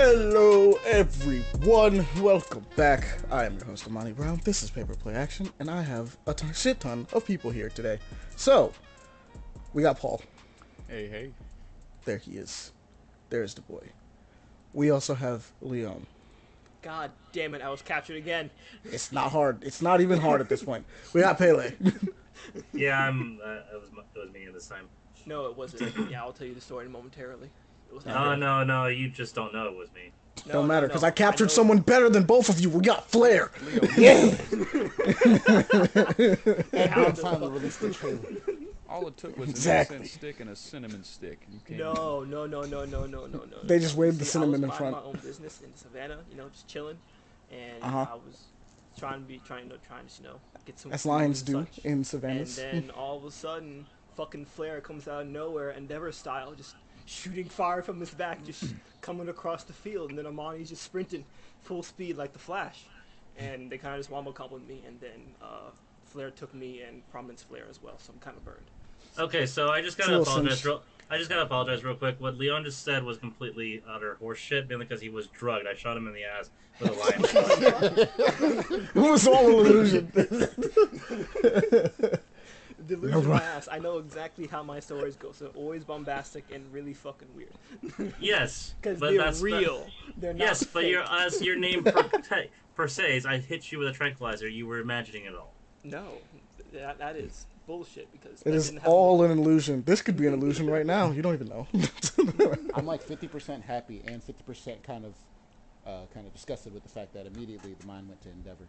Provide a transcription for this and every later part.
Hello everyone, welcome back. I am your host Amani Brown. This is Paper Play Action, and I have a shit ton of people here today. So, we got Paul. Hey, hey. There he is. There's the boy. We also have Leon. God damn it, I was captured again. It's not hard. It's not even hard at this point. We got Pele. Yeah, it was me this time. No, it wasn't. Yeah, I'll tell you the story momentarily. It was No, you just don't know it was me. Don't matter, because I captured someone better than both of you. We got Flair. Yeah. And I'm finally released the trailer. All it took was an Exactly. incense stick and a cinnamon stick. You came No. They just waved the See, cinnamon in I was front. minding my own business in Savannah, just chilling, and Uh-huh. I was trying to get some. As food lions and do such. in savannas. And then all of a sudden, fucking Flair comes out of nowhere, Endeavor style, just shooting fire from his back, just coming across the field, and then Amani's just sprinting full speed like the Flash, and they kind of just wombo comboed me, and then Flair took me and Prominence Flair as well, so I'm kind of burned. Okay, so I just gotta apologize real quick. What Leon just said was completely utter horseshit, mainly because he was drugged. I shot him in the ass with a lion. It was all an illusion. Delusion my ass. I know exactly how my stories go, so always bombastic and really fucking weird. Yes, Because but they're that's real. They're not Yes, but fake. your name per se is I hit you with a tranquilizer. You were imagining it all. No, that is bullshit, because It that is didn't happen. all an illusion. This could be an illusion right now. You don't even know. I'm like 50% happy and 50% kind of disgusted with the fact that immediately the mind went to Endeavor.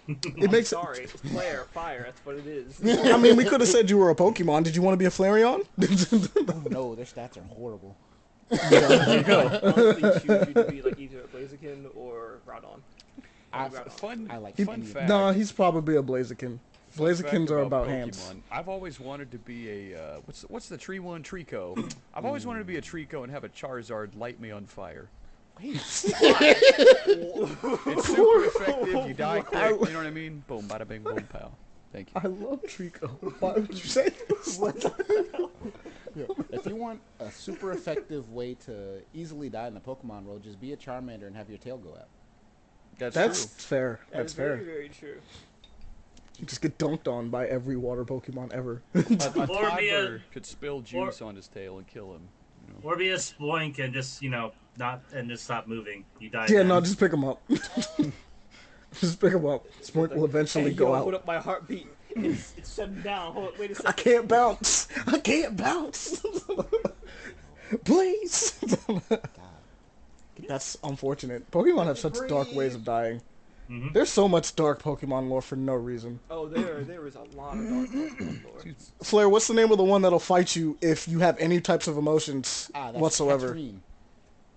It makes Sorry, it's Flair, fire. That's what it is. I mean, we could have said you were a Pokemon. Did you want to be a Flareon? Oh no, their stats are horrible. There you go. Honestly, choose you to be like either a Blaziken or Groudon. I like Fun any- fact. No, he's probably a Blaziken. Fun fact Blazikens are about Pokemon. hands. I've always wanted to be a what's the tree one Trico? I've always wanted to be a Trico and have a Charizard light me on fire. It's super effective. You die quick. You know what I mean? Boom, bada bing, boom, pow. Thank you. I love Trico. Why would you say this? Yeah. If you want a super effective way to easily die in the Pokemon world, just be a Charmander and have your tail go out. That's That's true. fair. That That's is very, fair. very true. You just get dunked on by every water Pokemon ever. A Or be a- toddler could spill juice on his tail and kill him. You know? Or be a spoink and just just stop moving. You die. Yeah, then. no, just pick him up. Just pick him up. Spoink will eventually Hey, go yo, hold out. up my heartbeat. It's shutting down. Hold up, wait a second. I can't bounce. I can't bounce. Please. That's unfortunate. Pokemon have such dark ways of dying. Mhm. There's so much dark Pokemon lore for no reason. Oh, there is a lot of dark Pokemon lore. Flair, what's the name of the one that'll fight you if you have any types of emotions That's whatsoever? Katrine.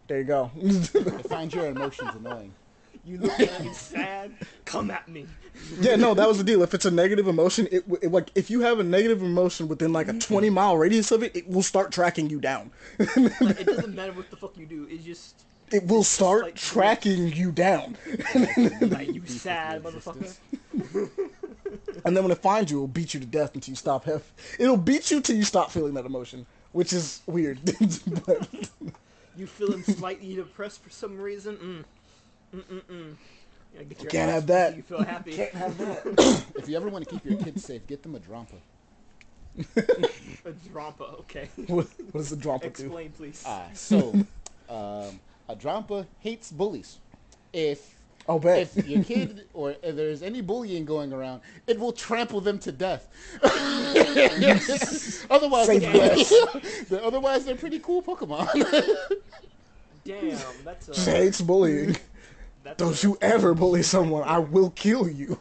There you go. It finds your emotions annoying. You look at me sad, come at me. Yeah, no, that was the deal. If it's a negative emotion, like if you have a negative emotion within like a 20-mile radius of it, it will start tracking you down. Like, it doesn't matter what the fuck you do. It's just It will It's just start like- tracking you down. like you sad motherfucker. And then when it finds you, it'll beat you to death until you stop. It'll beat you till you stop feeling that emotion, which is weird. But You feeling slightly depressed for some reason? Yeah, get your Can't ass have that. You feel happy? can't have that. If you ever want to keep your kids safe, get them a Drampa. A Drampa, okay. What does the Drampa do? Explain, please. A Drampa hates bullies. If Oh, bet. if your kid or if there's any bullying going around, it will trample them to death. Otherwise, they're pretty cool Pokemon. Damn, that's Just hates bullying. that's Don't you ever bully someone. I will kill you.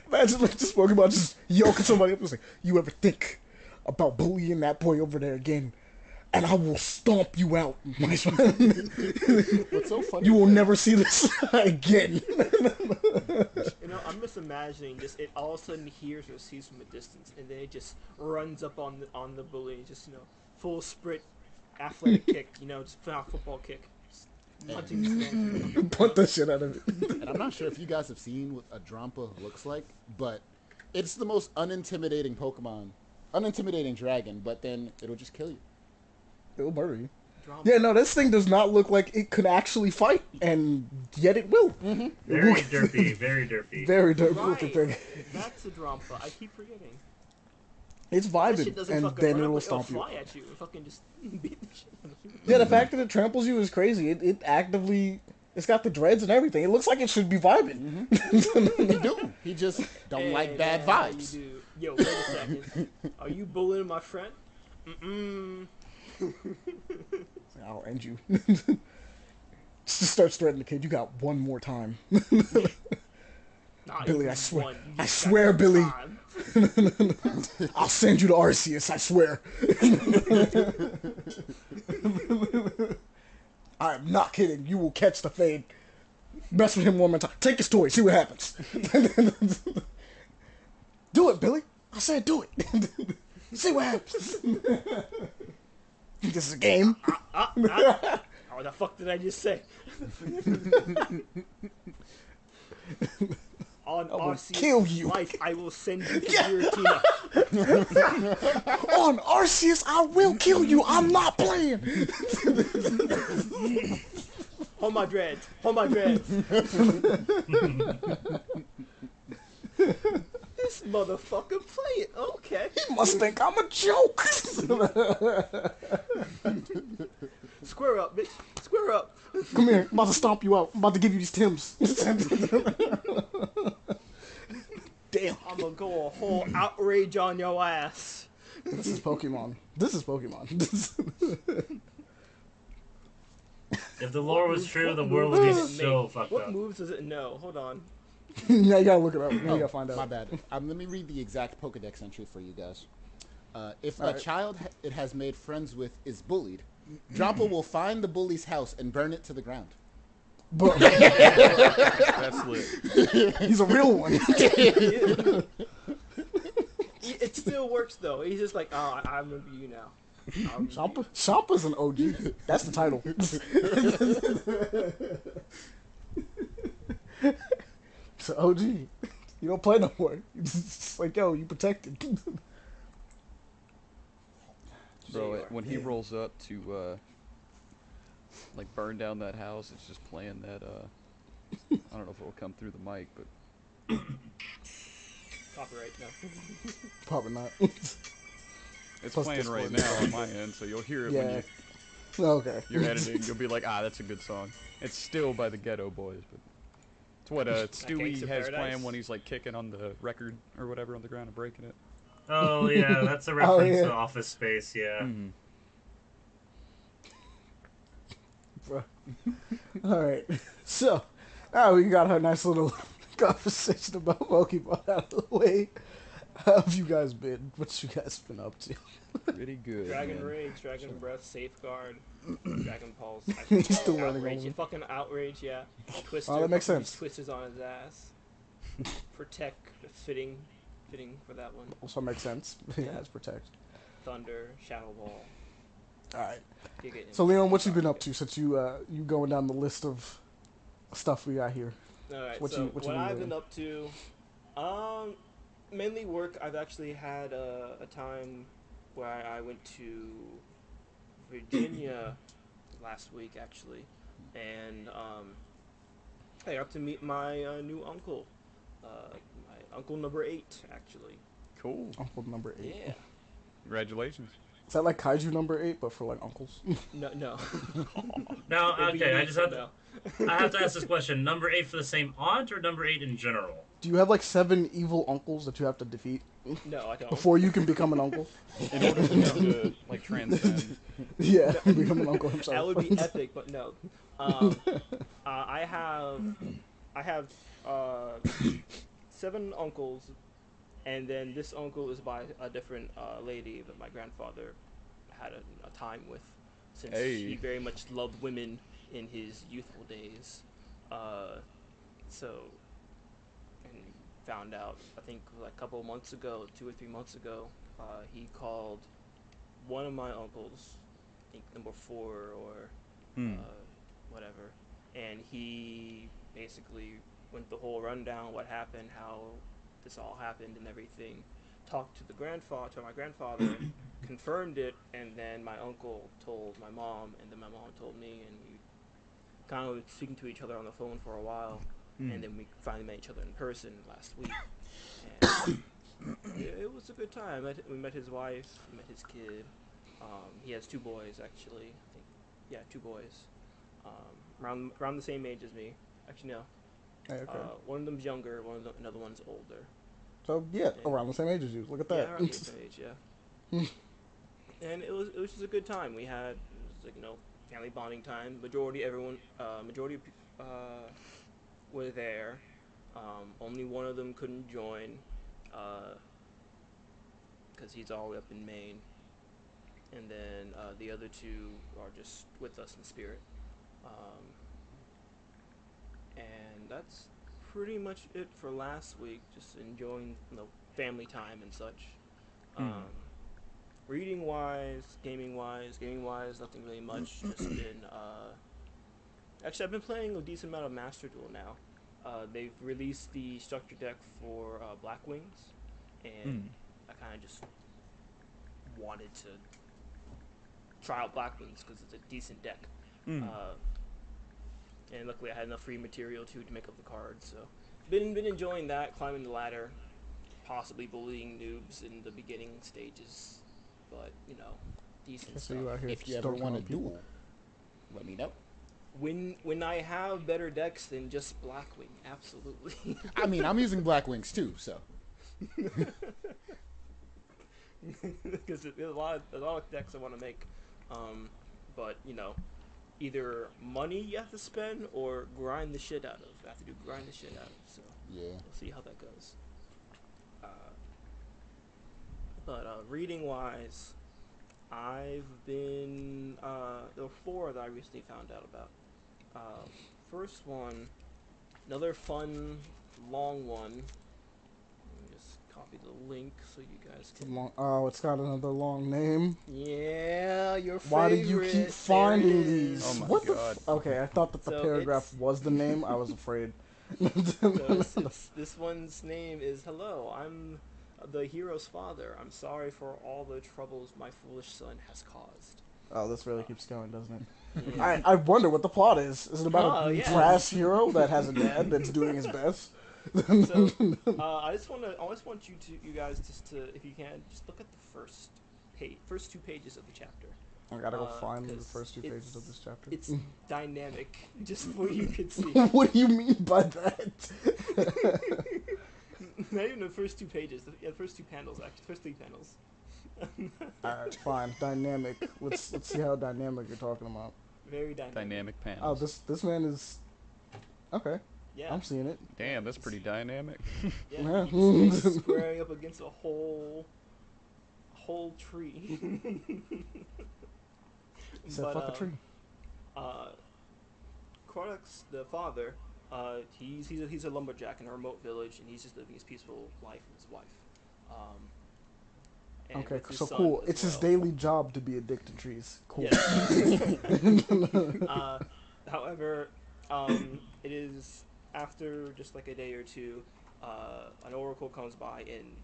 Imagine like this Pokemon just yoking somebody up and say, you ever think about bullying that boy over there again? And I will stomp you out, my son. What's so funny? You will never see this again. I'm just imagining just it all of a sudden hears or sees from a distance, and then it just runs up on the bully, and just full sprint, athletic kick, just football kick, just punching this man. Punt the shit out of it. And I'm not sure if you guys have seen what a Drampa looks like, but it's the most unintimidating Pokemon, unintimidating dragon. But then it'll just kill you. It'll murder you. Drampa. Yeah, no, this thing does not look like it could actually fight, and yet it will. Mm-hmm. Very derpy, very derpy. Very derpy looking Right. thing. That's a Drampa. I keep forgetting. It's That shit vibing, doesn't and fucking then run it'll up, stomp you. fly at you and fucking just beat the shit out of you. Yeah, the fact that it tramples you is crazy. It actively, it's got the dreads and everything. It looks like it should be vibing. He do. He just don't Hey, like bad man, how vibes. you do? Yo, wait a second. Are you bullying my friend? Mm-mm. I'll end you. Just starts threatening the kid. You got one more time. Nah, Billy, you I swear. won. You I just swear, got Billy. time. I'll send you to Arceus, I swear. I am not kidding. You will catch the fade. Mess with him one more time. Take his toy. See what happens. Do it, Billy. I said do it. See what happens. Think this is a game? Oh, the fuck did I just say? On will Arceus' kill you. life, I will send you to Yeah. Giratina. On Arceus, I will kill you. I'm not playing. Hold my dreads. Hold my dreads. This motherfucker playing. Okay. He must think I'm a joke. Square up, bitch. Square up. Come here. I'm about to stomp you out. I'm about to give you these Tims. Damn. I'm gonna go a whole outrage on your ass. This is Pokemon. This is Pokemon. If the lore was true, the What world moves would be does it so make? fucked What up. moves does it know? Hold on. Yeah, you gotta look it up. Now you gotta find out. My bad. Let me read the exact Pokedex entry for you guys. If a Alright. child it has made friends with is bullied, Drampa will find the bully's house and burn it to the ground. But That's lit. he's a real one. It still works though. He's just like, oh, I remember you now. I remember you. Shampa's an OG. That's the title. It's an OG. You don't play no more. It's just like, yo, you protected. Bro, Sure. when he rolls up to like burn down that house, it's just playing that I don't know if it'll come through the mic, but Copyright, no. Probably not. it's Plus playing right Discord. now on my end, so you'll hear it Yeah. when Okay. you're editing. You'll be like, ah, that's a good song. It's still by the Ghetto Boys, but it's what Stewie Gangsta has Paradise? playing when he's like kicking on the record or whatever on the ground and breaking it. Oh yeah, that's a reference yeah. to Office Space. Yeah. Bro. All right. So, now we got our nice little conversation about Pokemon out of the way. How have you guys been? What you guys been up to? Pretty good. Dragon man. Rage, Dragon Breath, Safeguard, Dragon Pulse. He's still learning Outrage, all of fucking Outrage, yeah. Twister. Oh, that makes fucking sense. Twisters on his ass. Protect, fitting for that one. Also makes sense. Yeah, it's protect. Thunder, Shadow Ball. All right. Giga So, Leon, what you been Impact. up to since you going down the list of stuff we got here? Alright, What so you what been I've doing? been up to, mainly work. I've actually had a time where I went to Virginia last week, actually, and I got to meet my new uncle, my uncle number 8, actually. Cool. Uncle number 8. Yeah. Congratulations. Is that like Kaiju number 8, but for like uncles? No. Now, It'd be okay, I me, just have no. I have to ask this question: number 8 for the same aunt, or number 8 in general? Do you have like 7 evil uncles that you have to defeat No, I don't. before you can become an uncle? In order for them to like transcend. Yeah, become an uncle himself. That would be epic, but no. I have 7 uncles, and then this uncle is by a different lady that my grandfather had a time with, since Hey. he very much loved women in his youthful days. So, and found out, I think like a couple of months ago, 2 or 3 months ago, he called one of my uncles, I think number 4 or whatever, and he basically went the whole rundown, what happened, how this all happened and everything, talked to my grandfather, confirmed it, and then my uncle told my mom, and then my mom told me, and we kind of were speaking to each other on the phone for a while, and then we finally met each other in person last week. And it was a good time. We met his wife, we met his kid. He has 2 boys, actually. I think, yeah, 2 boys. Around the same age as me. Actually, no. Hey, okay. One of them's younger. Another one's older. So yeah, around the same age as you. Look at that. Yeah, around the same age. Yeah. And it was just a good time. It was like, family bonding time. Majority were there. Only one of them couldn't join, because he's all the way up in Maine. And then the other 2 are just with us in spirit. And that's pretty much it for last week. Just enjoying, family time and such. Reading wise, gaming wise, nothing really much. Just been actually, I've been playing a decent amount of Master Duel now. They've released the structure deck for Black Wings, and I kind of just wanted to try out Black Wings because it's a decent deck. And luckily I had enough free material to make up the cards. So been enjoying that, climbing the ladder, possibly bullying noobs in the beginning stages, but decent stuff. You out here If you ever want a duel, let me know. When I have better decks than just Blackwing, absolutely. I mean, I'm using Black Wings too, so. Because there's a lot of decks I want to make, but either money you have to spend or grind the shit out of. I have to grind the shit out of. So Yeah. we'll see how that goes. But reading wise, I've been there were 4 that I recently found out about. First one, another fun, long one. Let me just copy the link so you guys can. It's got another long name. Yeah, your favorite. Why do you keep finding these? Oh my What God. Okay, I thought that the So paragraph was the name. I was afraid. So this one's name is Hello, I'm the hero's father. I'm sorry for all the troubles my foolish son has caused. Oh, this really keeps going, doesn't it? Yeah. I wonder what the plot is. Is it about a yeah. trash hero that has a dad that's doing his best? So I just want you guys just to, if you can, just look at the first 2 pages of the chapter. I gotta go find the 'cause first 2 pages of this chapter. It's dynamic, just so you can see. What do you mean by that? Not even the first 2 pages. The first 2 panels, actually. First 3 panels. Alright, fine. Dynamic. Let's see how dynamic you're talking about. Very dynamic. Dynamic Oh, panels. this man is okay. Yeah. I'm seeing it. Damn, that's pretty dynamic. Yeah. He's squaring up against a whole tree. Said fuck a tree. Kronix, the father, he's a lumberjack in a remote village, and he's just living his peaceful life with his wife. And Okay, with his so son cool. as It's his well. daily job to be addicted to trees. Cool. Yeah. However, it is after just like a day or 2, an oracle comes by and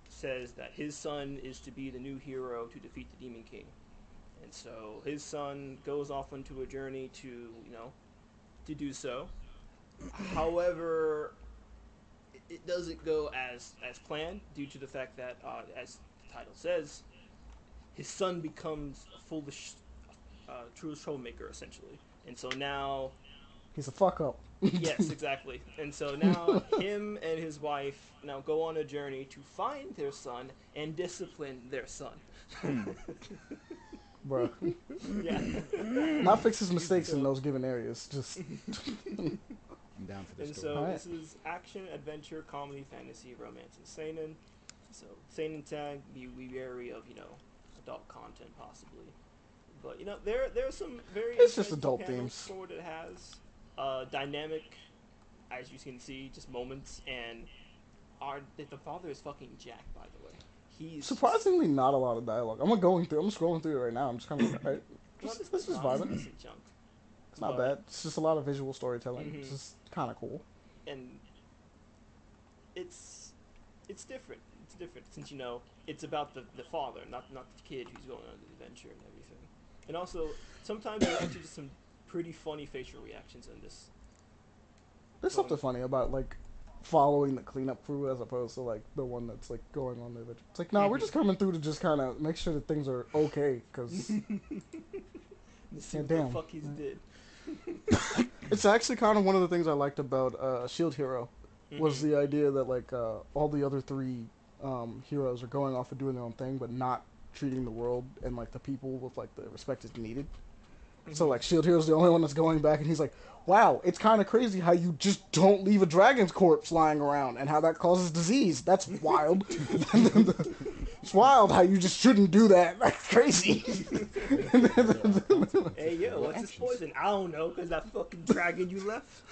says that his son is to be the new hero to defeat the Demon King. And so his son goes off onto a journey to do so. However, it doesn't go as planned due to the fact that, as the title says, his son becomes a foolish, true troublemaker, essentially. And so now... He's a fuck up. Yes, exactly. And so now him and his wife now go on a journey to find their son and discipline their son. Bruh. Yeah. Not fix his mistakes in those given areas. Just I'm down for this And story. so Alright. this is action, adventure, comedy, fantasy, romance, and seinen. So seinen tag, be wary of adult content possibly. But there are some very It's just insightful adult panels themes. for what it has. Dynamic, as you can see, just moments, and the father is fucking Jack, by the way. He's surprisingly not a lot of dialogue. I'm scrolling through it right now. I'm just kind of right. Well, This is not vibing. decent chunk. It's not but- bad. It's just a lot of visual storytelling. It's Mhm. just kind of cool. And it's different. it's different since it's about the father, not the kid who's going on the adventure and everything. And also sometimes there's actually just some pretty funny facial reactions in this. There's something funny about like following the cleanup crew as opposed to like the one that's like going on the adventure. It's like, no, we're just coming through to just kind of make sure that things are okay because See what the fuck he's did. it's actually kind of one of the things I liked about Shield Hero was the idea that like all the other three heroes are going off and doing their own thing, but not treating the world and like the people with like the respect it's needed. So like Shield Hero's the only one that's going back, and he's like, "Wow, it's kind of crazy how you just don't leave a dragon's corpse lying around, and how that causes disease. That's wild. It's wild how you just shouldn't do that. That's crazy." Hey yo, what's this poison? I don't know, cause that fucking dragon you left.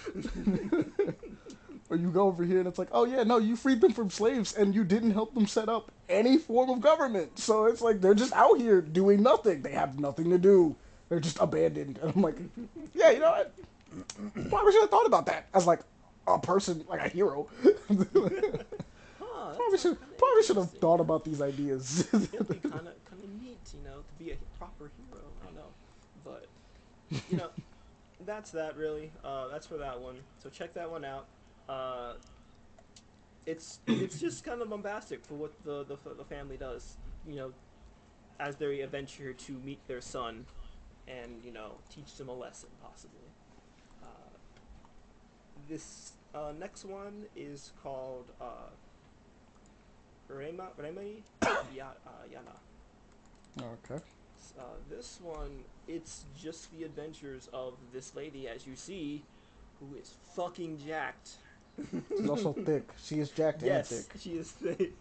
Or you go over here and it's like, "Oh yeah, no, you freed them from slaves, and you didn't help them set up any form of government. So it's like they're just out here doing nothing. They have nothing to do. They're just abandoned." And I'm like, yeah, you know what? Probably should have thought about that as like a person, like a hero. Probably should have thought about these ideas. It'd be kind of neat, to be a proper hero. I don't know, but that's that really. That's for that one. So check that one out. It's just kind of bombastic for what the family does. As they adventure to meet their son, and teach them a lesson possibly. This next one is called Rema Yana. Okay. This one, it's just the adventures of this lady, as you see, who is fucking jacked. She's also thick. She is jacked and thick. Yes, she is thick.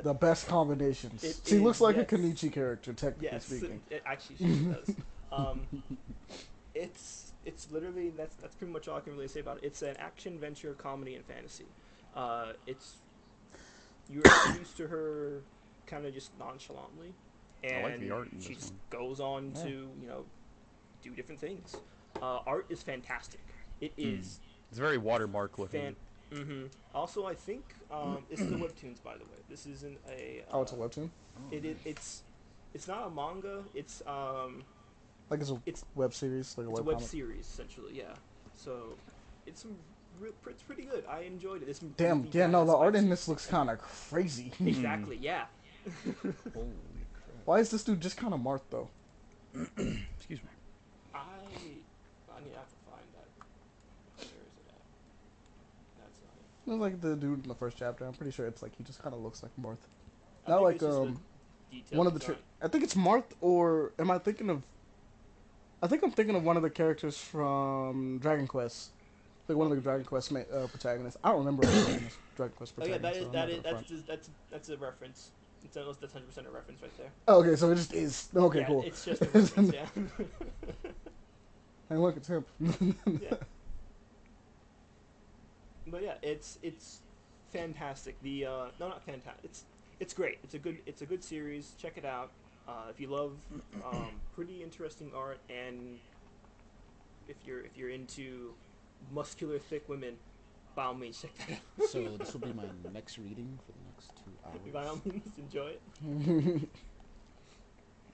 The best combinations. She looks like a Kenichi character, technically speaking. Actually, she does. It's literally that's pretty much all I can really say about it. It's an action, adventure, comedy, and fantasy. You're introduced to her kind of just nonchalantly, and I like the art in she this just one. goes on to do different things. Art is fantastic. It is. It's very watermark looking. Also, I think this is a webtoons, by the way. This isn't a. Oh, it's a webtoon? It's not a manga. It's Like it's web series, like it's a web web comic. series essentially, yeah. So it's it's pretty good. I enjoyed it. Damn, yeah, no, the art in this looks kind of crazy. Exactly, yeah. Holy crap. Why is this dude just kind of marked though? Excuse me. I need to have to find that. Where is it at? That's not it. It was like the dude in the first chapter. I'm pretty sure it's like he just kind of looks like Marth. I Not think like it's just the detailed one of the. design. I think it's Marth, or am I thinking of? I think I'm thinking of one of the characters from Dragon Quest. Like one of the Dragon Quest protagonists. I don't remember Dragon Quest Oh yeah, protagonist. that's a reference. That's 100% a reference right there. Oh, okay, so it just is. Okay, yeah, cool. It's just a reference, yeah. Hey, look, it's him. Yeah. But yeah, it's fantastic. No, not fantastic. It's great. It's a good series. Check it out. If you love pretty interesting art, and if you're into muscular, thick women, by all means check that out. So this will be my next reading for the next 2 hours. By all means, enjoy it.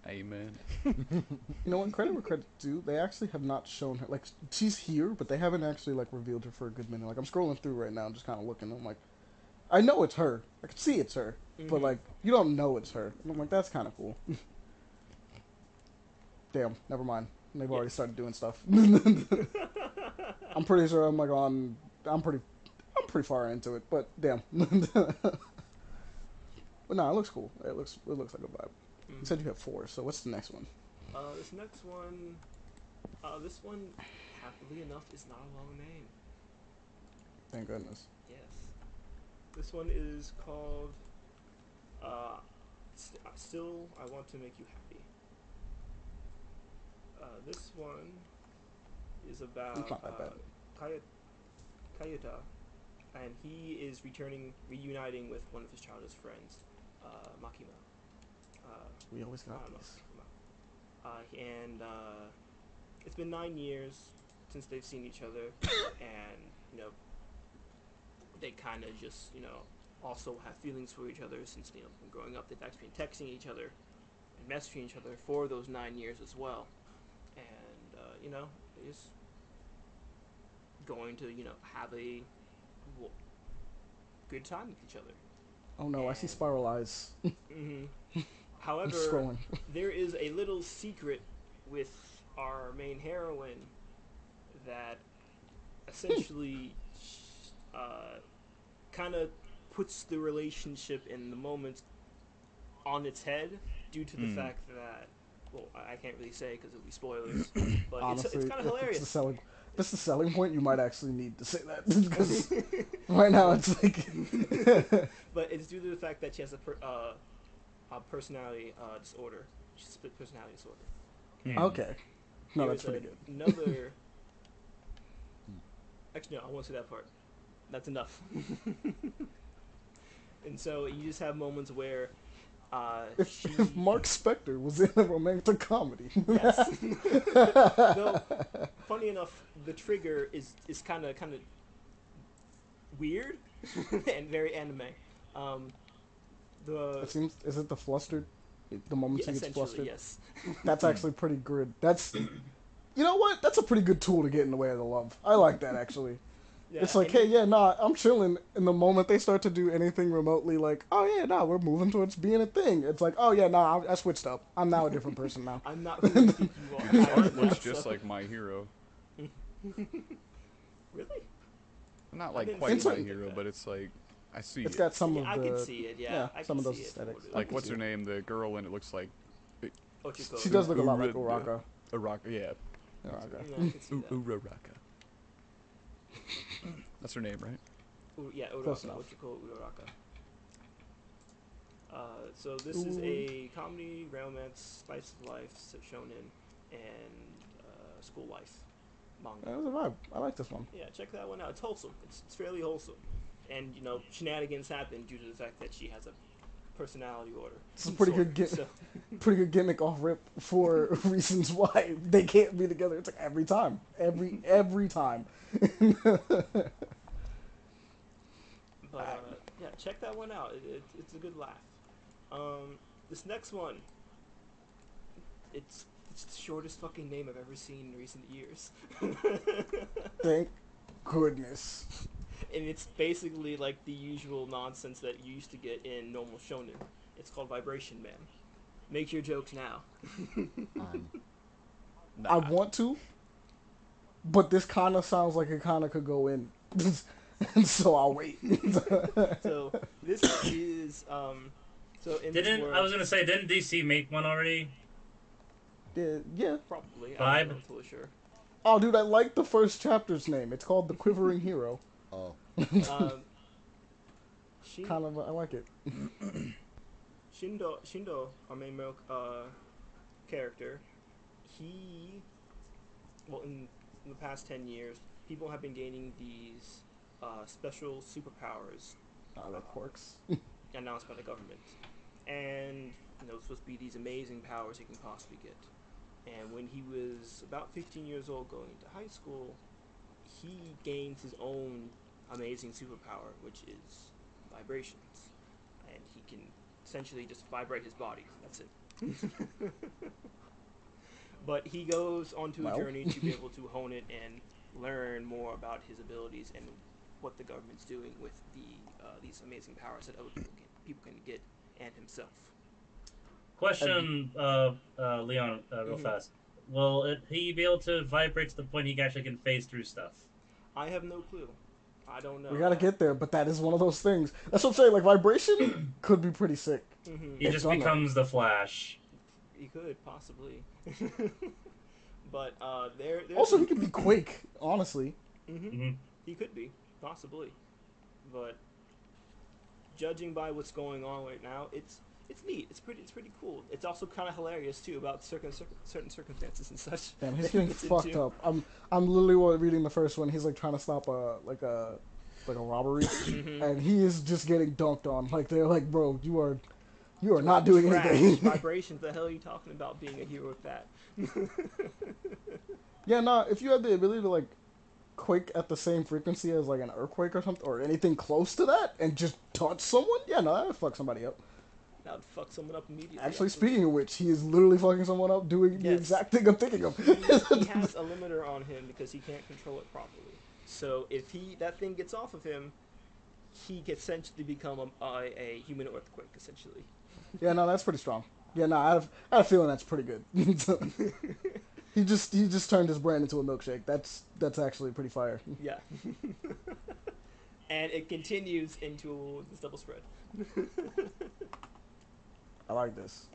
Amen. You know what? Credit where credit's due. They actually have not shown her. Like, she's here, but they haven't actually like revealed her for a good minute. Like, I'm scrolling through right now, just kind of looking. I'm like, I know it's her. I can see it's her, but like, you don't know it's her. And I'm like, that's kind of cool. Damn. Never mind. They've already started doing stuff. I'm pretty sure I'm like on. I'm pretty far into it, but damn. But no, it looks cool. It looks like a vibe. You said you have 4, so what's the next one? This next one, happily enough, is not a long name. Thank goodness. Yes. This one is called, Still, I Want to Make You Happy. This one is about It's not that bad. Kayuta, and he is reuniting with one of his childhood friends, Makima. We always got these. And it's been 9 years since they've seen each other, and they kind of just also have feelings for each other since from growing up they've actually been texting each other and messaging each other for those 9 years as well, and is going to have a good time with each other. Oh no, I see spiral eyes. Hmm. However, scrolling. there is a little secret with our main heroine that essentially kind of puts the relationship in the moment on its head due to the fact that, well, I can't really say because it'll be spoilers, but Honestly, it's kind of hilarious. If it's the selling point, you might actually need to say that because right now it's like. But it's due to the fact that she has a personality disorder. She's split personality disorder. And Okay. No, there that's is pretty good. Another. Actually, no, I won't say that part. That's enough. And so you just have moments where if Mark Spector was in a romantic comedy. Yes. Though, funny enough, the trigger is kind of weird and very anime. Is it the flustered? The moments he gets flustered? Yes. That's actually pretty good. That's, you know what? That's a pretty good tool to get in the way of the love. I like that, actually. Yeah, it's like, hey, yeah, nah, I'm chilling. And the moment they start to do anything remotely, like, oh, yeah, nah, we're moving towards being a thing. It's like, oh, yeah, nah, I switched up. I'm now a different person now. I'm not who you think you are. His art looks just like My Hero. Really? Not like didn't quite see My anything Hero, like but it's like, I see It's it. got some of the... I can see it, yeah. I some can of those see it for aesthetics. what it Like, is. what's her name? The girl, and it looks like... Ochiko. She does look a lot like Uraka. Uraka, yeah. Uraka. Yeah, I can see that. Uraraka. That's her name, right? Yeah, Close Uraka. enough. Ochiko Uraraka. So this is a comedy, romance, slice of life, shonen, and school life manga. That was a vibe. I like this one. Yeah, check that one out. It's wholesome. It's fairly wholesome. And, shenanigans happen due to the fact that she has a personality order. It's a pretty good gimmick off rip for reasons why they can't be together. It's like every time. Every time. But, yeah, check that one out. It's a good laugh. This next one, it's the shortest fucking name I've ever seen in recent years. Thank goodness. And it's basically like the usual nonsense that you used to get in normal shonen. It's called Vibration Man. Make your jokes now. I want to, but this kind of sounds like it kind of could go in. And so I'll wait. So this is so in this world, I was gonna say, didn't DC make one already? Yeah. probably. Vibe? I'm not totally sure. Oh, dude, I like the first chapter's name. It's called The Quivering Hero. Oh. Kind of, I like it. Shindo, our main male character, in the past 10 years, people have been gaining these special superpowers. Like quirks. Announced by the government. And, it's supposed to be these amazing powers he can possibly get. And when he was about 15 years old going into high school, he gains his own amazing superpower, which is vibrations. And he can essentially just vibrate his body. That's it. But he goes onto a journey to be able to hone it and learn more about his abilities and what the government's doing with these amazing powers that other people can get, and himself. Question, Leon, real fast. Will he be able to vibrate to the point he actually can phase through stuff? I have no clue. I don't know. We gotta get there, but that is one of those things. That's what I'm saying. Like, vibration could be pretty sick. He just becomes the Flash. He could, possibly. But there. Also, he could be Quake, honestly. He could be, possibly. But judging by what's going on right now, it's neat. It's pretty cool. It's also kind of hilarious too about certain circumstances and such. Damn, he's getting fucked up. I'm literally reading the first one. He's like trying to stop a robbery, and he is just getting dunked on. Like they're like, bro, you are not doing anything. Vibrations. The hell are you talking about? Being a hero with that? Yeah, nah. If you had the ability to like quake at the same frequency as like an earthquake or something, or anything close to that, and just touch someone, yeah, no, that would fuck somebody up. That would fuck someone up immediately. Actually, speaking of which, he is literally fucking someone up doing the Yes. exact thing I'm thinking of. He has a limiter on him because he can't control it properly. So if that thing gets off of him, he can essentially become a human earthquake, essentially. Yeah, no, that's pretty strong. Yeah, no, I have a feeling that's pretty good. He just turned his brain into a milkshake. That's actually pretty fire. Yeah. And it continues into this double spread. I like this.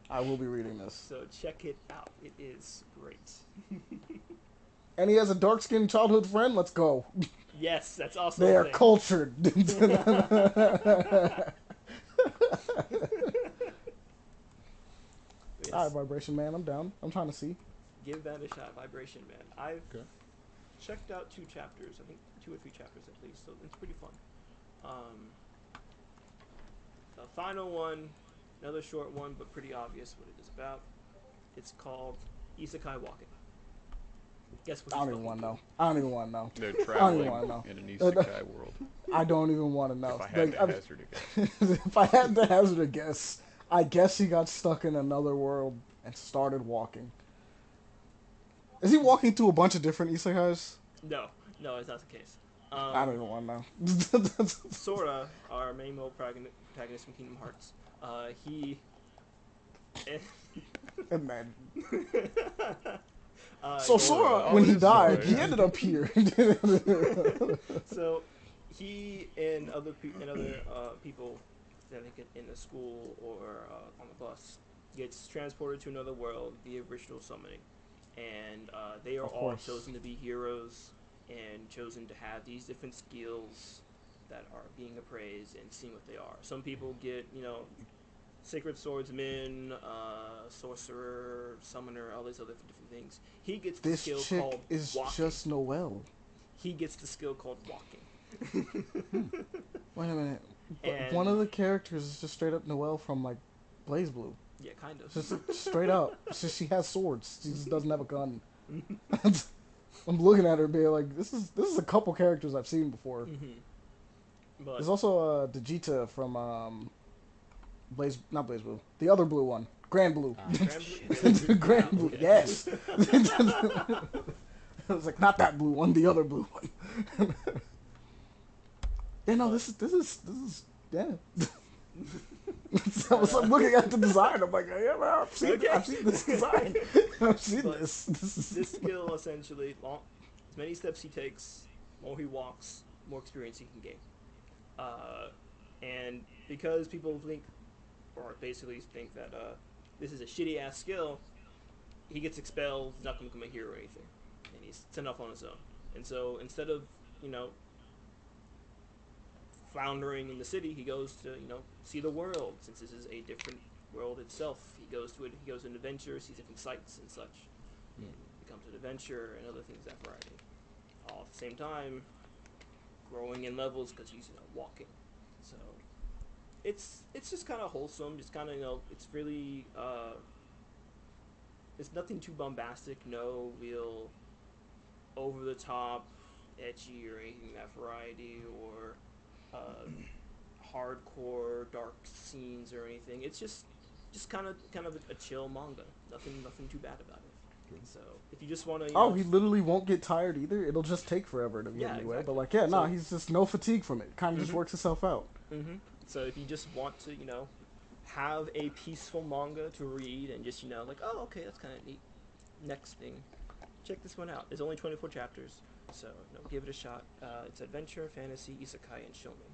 I will be reading this. So check it out. It is great. And he has a dark-skinned childhood friend. Let's go. Yes, that's also They a are thing. cultured. Yes. All right, Vibration Man, I'm down. I'm trying to see. Give that a shot, Vibration Man. I've Okay. checked out 2 chapters, I think 2 or 3 chapters at least, so it's pretty fun. The final one, another short one, but pretty obvious what it is about. It's called Isekai Walking. Guess what? I don't even want to know. I don't even want to know. They're I don't traveling even want to know. in an isekai world. I don't even want to know. If I had to I'm- hazard a guess. if I had to hazard a guess, I guess he got stuck in another world and started walking. Is he walking through a bunch of different isekais? No, it's not the case. I don't even want to know. Sora, our main male protagonist from Kingdom Hearts, he... And then, so Sora, oh, when it he is died, Sora, he yeah. ended up here. So he and other people, I think in a school or on the bus, gets transported to another world via ritual summoning, and they are Of all course. chosen to be heroes and chosen to have these different skills that are being appraised and seeing what they are. Some people get, sacred swordsman, sorcerer, summoner, all these other different things. He gets the This skill chick called is walking. just Noelle. He gets the skill called walking. Wait a minute. And- One of the characters is just straight up Noelle from, like, Blaze Blue. Yeah, kind of. Just straight up. It's just she has swords. She just doesn't have a gun. I'm looking at her being like, this is a couple characters I've seen before. But There's also Digita from not Blaze Blue, the other blue one, Grand Blue. Grand Blue, Okay. yes. I was like, not that blue one, the other blue one. Yeah, no, this is yeah. So I'm looking at the design. I'm like, yeah, man, I've seen this design. I've seen But this. this skill essentially, as many steps he takes, more he walks, more experience he can gain. And because people think, or basically think that this is a shitty ass skill, he gets expelled. He's not going to become a hero or anything, and he's sent off on his own. And so instead of floundering in the city, he goes to see the world, since this is a different world itself. He goes to it. He goes on adventure, sees different sights and such. And becomes an adventurer and other things of that variety. All at the same time, growing in levels because he's walking. So it's just kind of wholesome. Just kind of it's really it's nothing too bombastic. No real over the top, edgy or anything of that variety, or hardcore dark scenes or anything. It's just kind of a chill manga. Nothing too bad about it. So if you just want to, Oh, he literally won't get tired either. It'll just take forever to get anyway. exactly. But like, yeah, no, So- he's just no fatigue from it. Kind of just Mhm. works itself out. So if you just want to, have a peaceful manga to read and just, like, oh, okay, that's kind of neat. Next thing, check this one out. There's only 24 chapters, so give it a shot. It's adventure, fantasy, isekai, and shonen.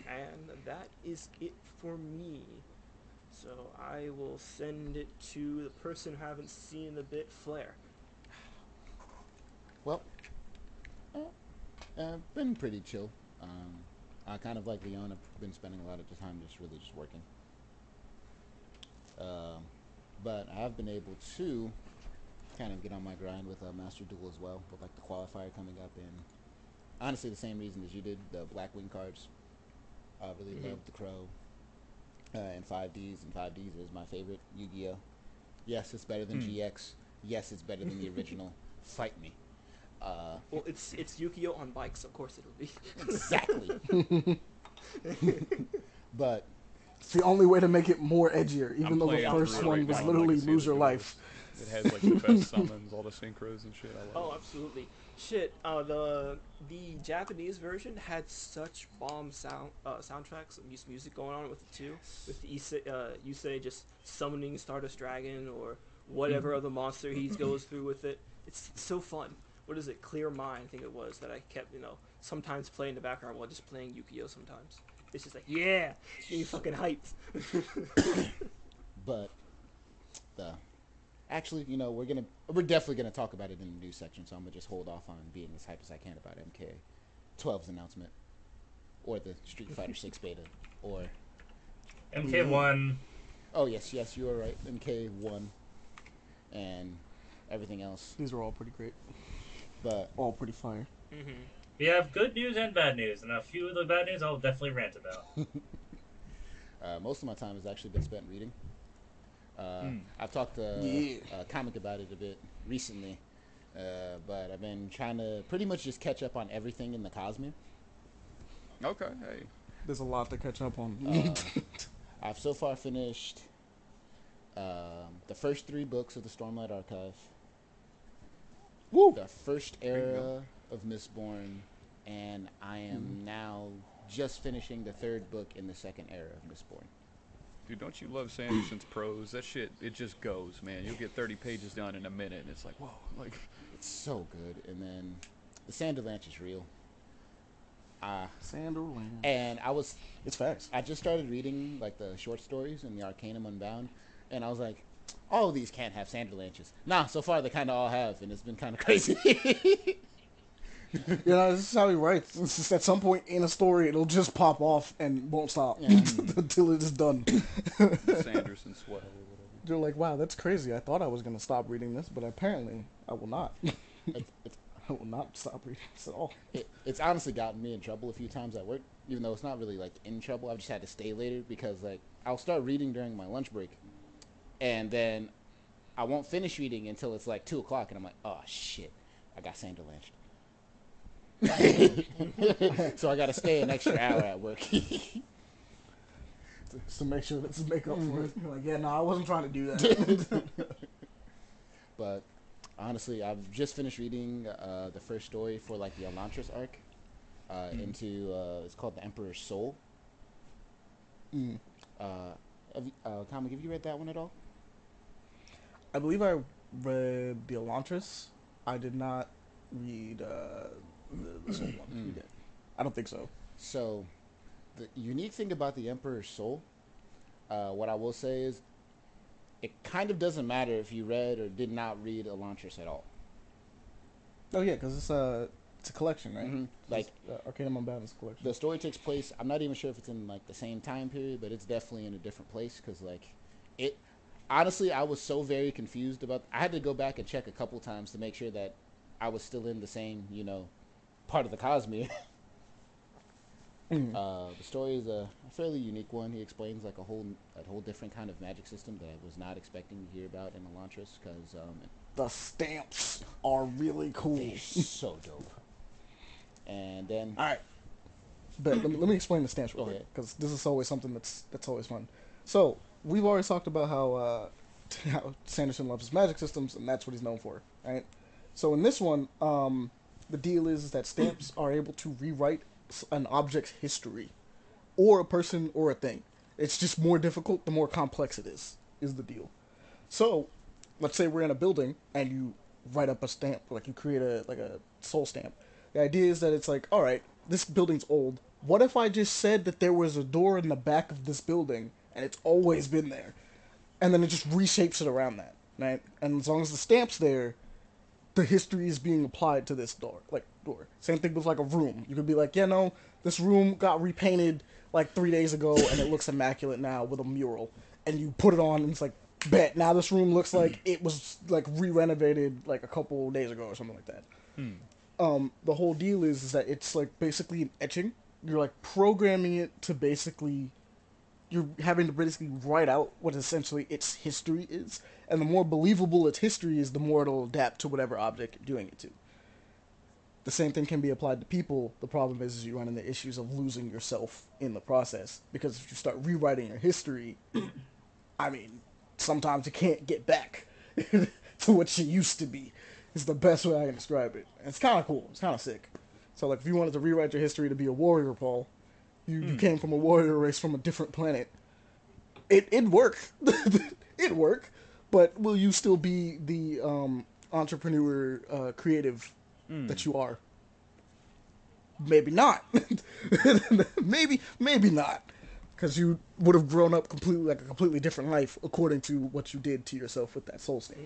And that is it for me. So I will send it to the person who haven't seen the bit, Flair. Well, been pretty chill. I kind of like Leon. I've been spending a lot of the time just working. But I have been able to kind of get on my grind with Master Duel as well, with like the qualifier coming up, and honestly the same reason as you did, the Blackwing cards. I really love the Crow. And 5Ds is my favorite Yu-Gi-Oh! Yes, it's better than GX. yes, it's better than the original. Fight me. Well, it's Yu-Gi-Oh on bikes, of course it'll be. Exactly. But It's the only way to make it more edgier, even I'm though the playing first through it one right was now, literally Legacy of lose the your life. Duelist. It has like the best summons, all the synchros and shit. I love Oh, it. absolutely. Shit, the Japanese version had such bomb soundtracks and music going on with it too. With the Yusei just summoning Stardust Dragon or whatever other monster he goes through with it. It's so fun. What is it? Clear Mind, I think it was, that I kept, sometimes playing in the background while just playing Yu-Gi-Oh! Sometimes. It's just like, yeah, getting fucking hyped. but the actually, we're definitely gonna talk about it in the news section. So I'm gonna just hold off on being as hyped as I can about MK12's announcement, or the Street Fighter 6 beta, or MK1. Oh yes, you are right. MK1 and everything else. These are all pretty great. But all pretty fire. Mm-hmm. We have good news and bad news, and a few of the bad news I'll definitely rant about. Most of my time has actually been spent reading. I've talked to Comic about it a bit recently, but I've been trying to pretty much just catch up on everything in the Cosmere. Okay, hey. There's a lot to catch up on. I've so far finished the first 3 books of the Stormlight Archive. Woo! The first era of Mistborn, and I am now just finishing the 3rd book in the second era of Mistborn. Dude, don't you love Sanderson's prose? That shit, it just goes, man. You'll get 30 pages done in a minute, and it's like, whoa. Like, it's so good. And then the Sanderlanche is real. Sanderlanche. And it's facts. I just started reading like the short stories in the Arcanum Unbound, and I was like, all of these can't have Sanderlanches. Nah, so far they kind of all have, and it's been kind of crazy. This is how he writes. It's just at some point in a story, it'll just pop off and won't stop until it is done. Sanderson swell or whatever. They're like, wow, that's crazy. I thought I was going to stop reading this, but apparently I will not. I will not stop reading this at all. It's honestly gotten me in trouble a few times at work, even though it's not really like in trouble. I've just had to stay later because like I'll start reading during my lunch break, and then I won't finish reading until it's like 2 o'clock, and I'm like, oh shit, I got Sanderlanche. So I got to stay an extra hour at work. To make sure that's make up for it. You're like, yeah, no, I wasn't trying to do that. But honestly, I've just finished reading the first story for like the Elantris arc into it's called The Emperor's Soul. Comic, have you read that one at all? I believe I read the Elantris. I did not read the Soul one. You did. I don't think so. So, the unique thing about the Emperor's Soul, what I will say is, it kind of doesn't matter if you read or did not read Elantris at all. Oh yeah, because it's a collection, right? Mm-hmm. Like Arcanum Unbound is a collection. The story takes place. I'm not even sure if it's in like the same time period, but it's definitely in a different place because like it. Honestly, I was so very confused about. I had to go back and check a couple times to make sure that I was still in the same, part of the Cosmere. The story is a fairly unique one. He explains like a whole different kind of magic system that I was not expecting to hear about in Elantris because the stamps are really cool. They're so dope. And then, all right, but let me explain the stamps real quick because this is always something that's always fun. So we've always talked about how Sanderson loves his magic systems, and that's what he's known for, right? So in this one, the deal is that stamps are able to rewrite an object's history, or a person or a thing. It's just more difficult the more complex it is the deal. So, let's say we're in a building and you write up a stamp, like you create a soul stamp. The idea is that it's like, all right, this building's old. What if I just said that there was a door in the back of this building and it's always been there, and then it just reshapes it around that, right? And as long as the stamp's there, the history is being applied to this door. Same thing with like a room. You could be like, this room got repainted like 3 days ago and it looks immaculate now with a mural. And you put it on and it's like, bet, now this room looks like it was like re-renovated like a couple days ago or something like that. The whole deal is that it's like basically an etching. You're like programming it to basically you're having to basically write out what essentially its history is, and the more believable its history is, the more it'll adapt to whatever object you're doing it to. The same thing can be applied to people. The problem is you run into issues of losing yourself in the process, because if you start rewriting your history, I mean, sometimes you can't get back to what you used to be. Is the best way I can describe it. And it's kind of cool. It's kind of sick. So, like, if you wanted to rewrite your history to be a warrior, Paul, you came from a warrior race from a different planet. It'd work. It'd work. But will you still be the entrepreneur, creative that you are? Maybe not. maybe not. Because you would have grown up completely like a completely different life according to what you did to yourself with that soul stamp.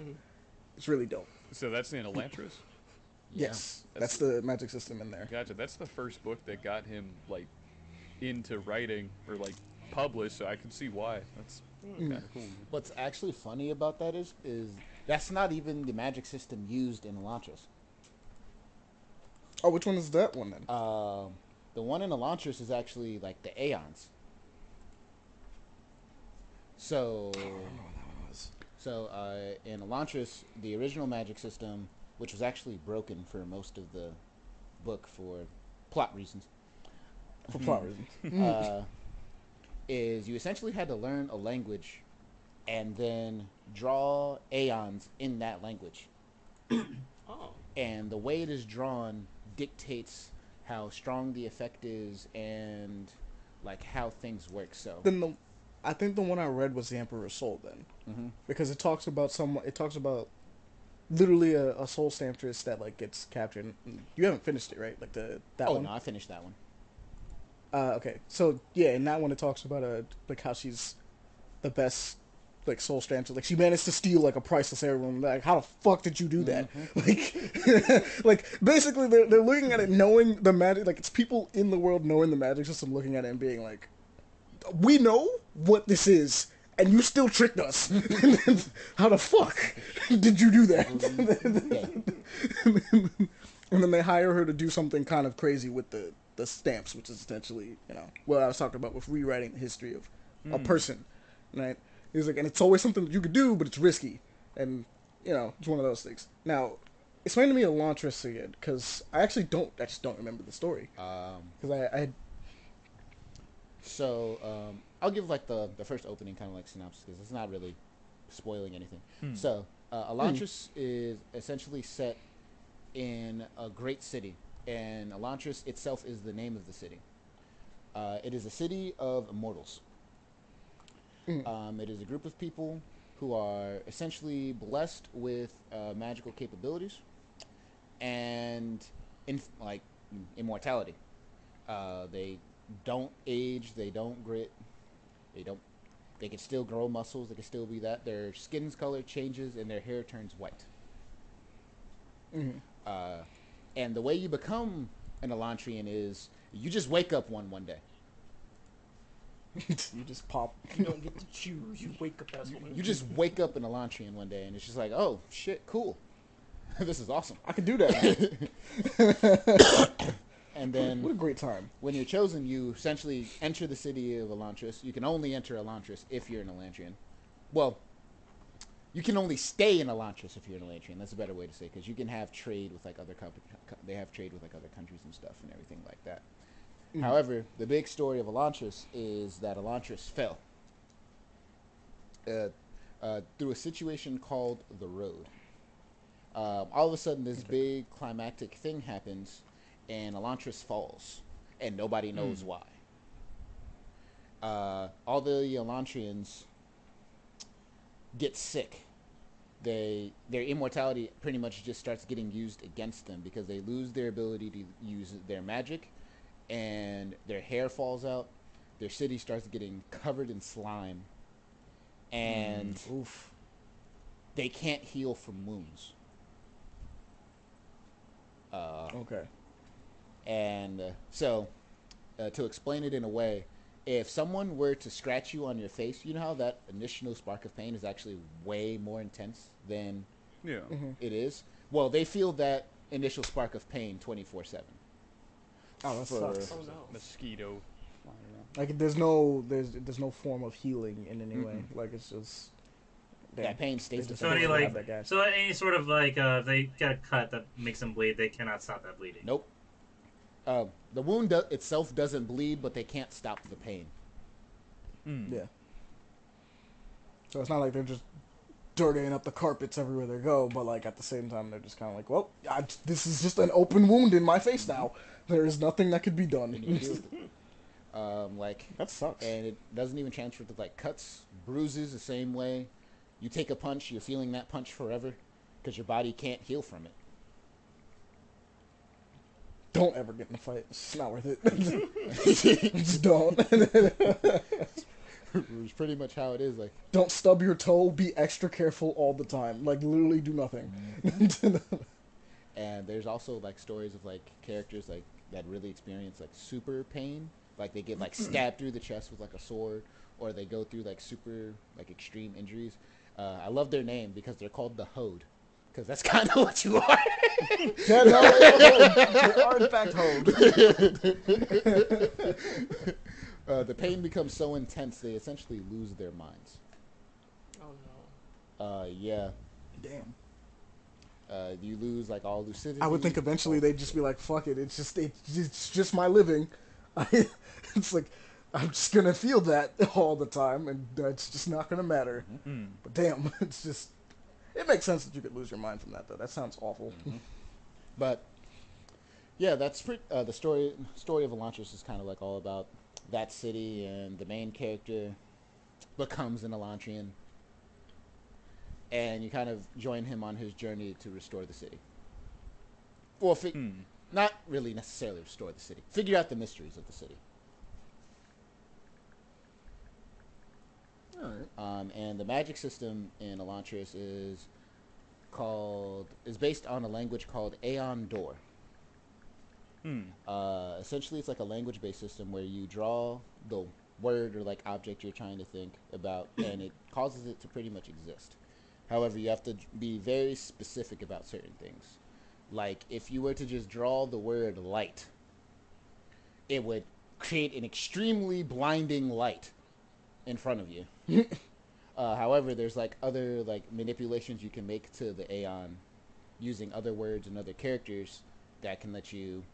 It's really dope. So that's in Elantris? Yes, that's the magic system in there. Gotcha. That's the first book that got him like into writing or like published, so I can see why. That's kind of cool. What's actually funny about that is that's not even the magic system used in Elantris. Oh, which one is that one then? The one in Elantris is actually like the Aeons. So, in Elantris, the original magic system, which was actually broken for most of the book for plot reasons, is you essentially had to learn a language and then draw aeons in that language. Oh. And the way it is drawn dictates how strong the effect is and like how things work. So Then I think the one I read was the Emperor's Soul then, because it talks about literally a soul stamptress that like gets captured. You haven't finished it, right? Like that one. No, I finished that one. Okay, so yeah, in that one it talks about like how she's the best like soul stamptress. Like she managed to steal like a priceless heirloom. Like how the fuck did you do that? Like, like basically they're looking at it knowing the magic. Like it's people in the world knowing the magic system, looking at it and being like, we know what this is, and you still tricked us. How the fuck did you do that? And then they hire her to do something kind of crazy with the stamps, which is essentially, what I was talking about with rewriting the history of a person, right? He's like, and it's always something that you could do, but it's risky, and it's one of those things. Now, explain to me Elantris again, because I just don't remember the story. Because I had. So, I'll give like the first opening kind of like synopsis because it's not really spoiling anything. So, Elantris is essentially set in a great city, and Elantris itself is the name of the city. It is a city of immortals. It is a group of people who are essentially blessed with magical capabilities and immortality. They don't age, they don't grit, they can still grow muscles, they can still be that. Their skin's color changes and their hair turns white. And the way you become an Elantrian is you just wake up one day. You just pop. You don't get to choose. You wake up as one. You just wake up an Elantrian one day and it's just like, oh shit, cool. This is awesome. I can do that. And then, what a great time. When you're chosen, you essentially enter the city of Elantris. You can only enter Elantris if you're an Elantrian. Well, you can only stay in Elantris if you're an Elantrian. That's a better way to say, because you can have trade with like other they have trade with like other countries and stuff and everything like that. However, the big story of Elantris is that Elantris fell through a situation called the Road. All of a sudden, this big climactic thing happens, and Elantris falls, and nobody knows why. All the Elantrians get sick. Their immortality pretty much just starts getting used against them because they lose their ability to use their magic, and their hair falls out. Their city starts getting covered in slime, and they can't heal from wounds. Okay. And so, to explain it in a way, if someone were to scratch you on your face, you know how that initial spark of pain is actually way more intense than it is? Well, they feel that initial spark of pain 24/7. Oh, that sucks. Oh, no. Mosquito. Like there's no form of healing in any way. Like it's just that pain stays the So any sort of like if they get a cut that makes them bleed, they cannot stop that bleeding. Nope. The wound itself doesn't bleed, but they can't stop the pain. Yeah. So it's not like they're just dirtying up the carpets everywhere they go, but like at the same time they're just kind of like, well, this is just an open wound in my face now. There is nothing that could be done. Like that sucks. And it doesn't even transfer to like cuts, bruises the same way. You take a punch, you're feeling that punch forever because your body can't heal from it. Don't ever get in a fight. It's not worth it. Just don't. It's pretty much how it is. Like, don't stub your toe. Be extra careful all the time. Like, literally do nothing. And there's also like stories of like characters like that really experience like super pain. Like they get like stabbed through the chest with like a sword, or they go through like super like extreme injuries. I love their name because they're called the Hode. Because that's kind of what you are. Yeah, no, they are in fact Hode. The pain becomes so intense they essentially lose their minds. Oh no. Yeah. Damn. You lose like all lucidity. I would think eventually they'd just be like, "Fuck it, it's just my living." It's like I'm just gonna feel that all the time, and it's just not gonna matter. Mm-hmm. But damn, it's just. It makes sense that you could lose your mind from that, though. That sounds awful. Mm-hmm. But yeah, that's the story of Elantris is kind of like all about that city, and the main character becomes an Elantrian, and you kind of join him on his journey to restore the city. Well, not really necessarily restore the city. Figure out the mysteries of the city. All right. And the magic system in Elantris is based on a language called Aeon Door. Essentially, it's like a language-based system where you draw the word or like object you're trying to think about, and it causes it to pretty much exist. However, you have to be very specific about certain things. Like if you were to just draw the word light, it would create an extremely blinding light in front of you. However, there's like other like manipulations you can make to the Aeon using other words and other characters that can let you,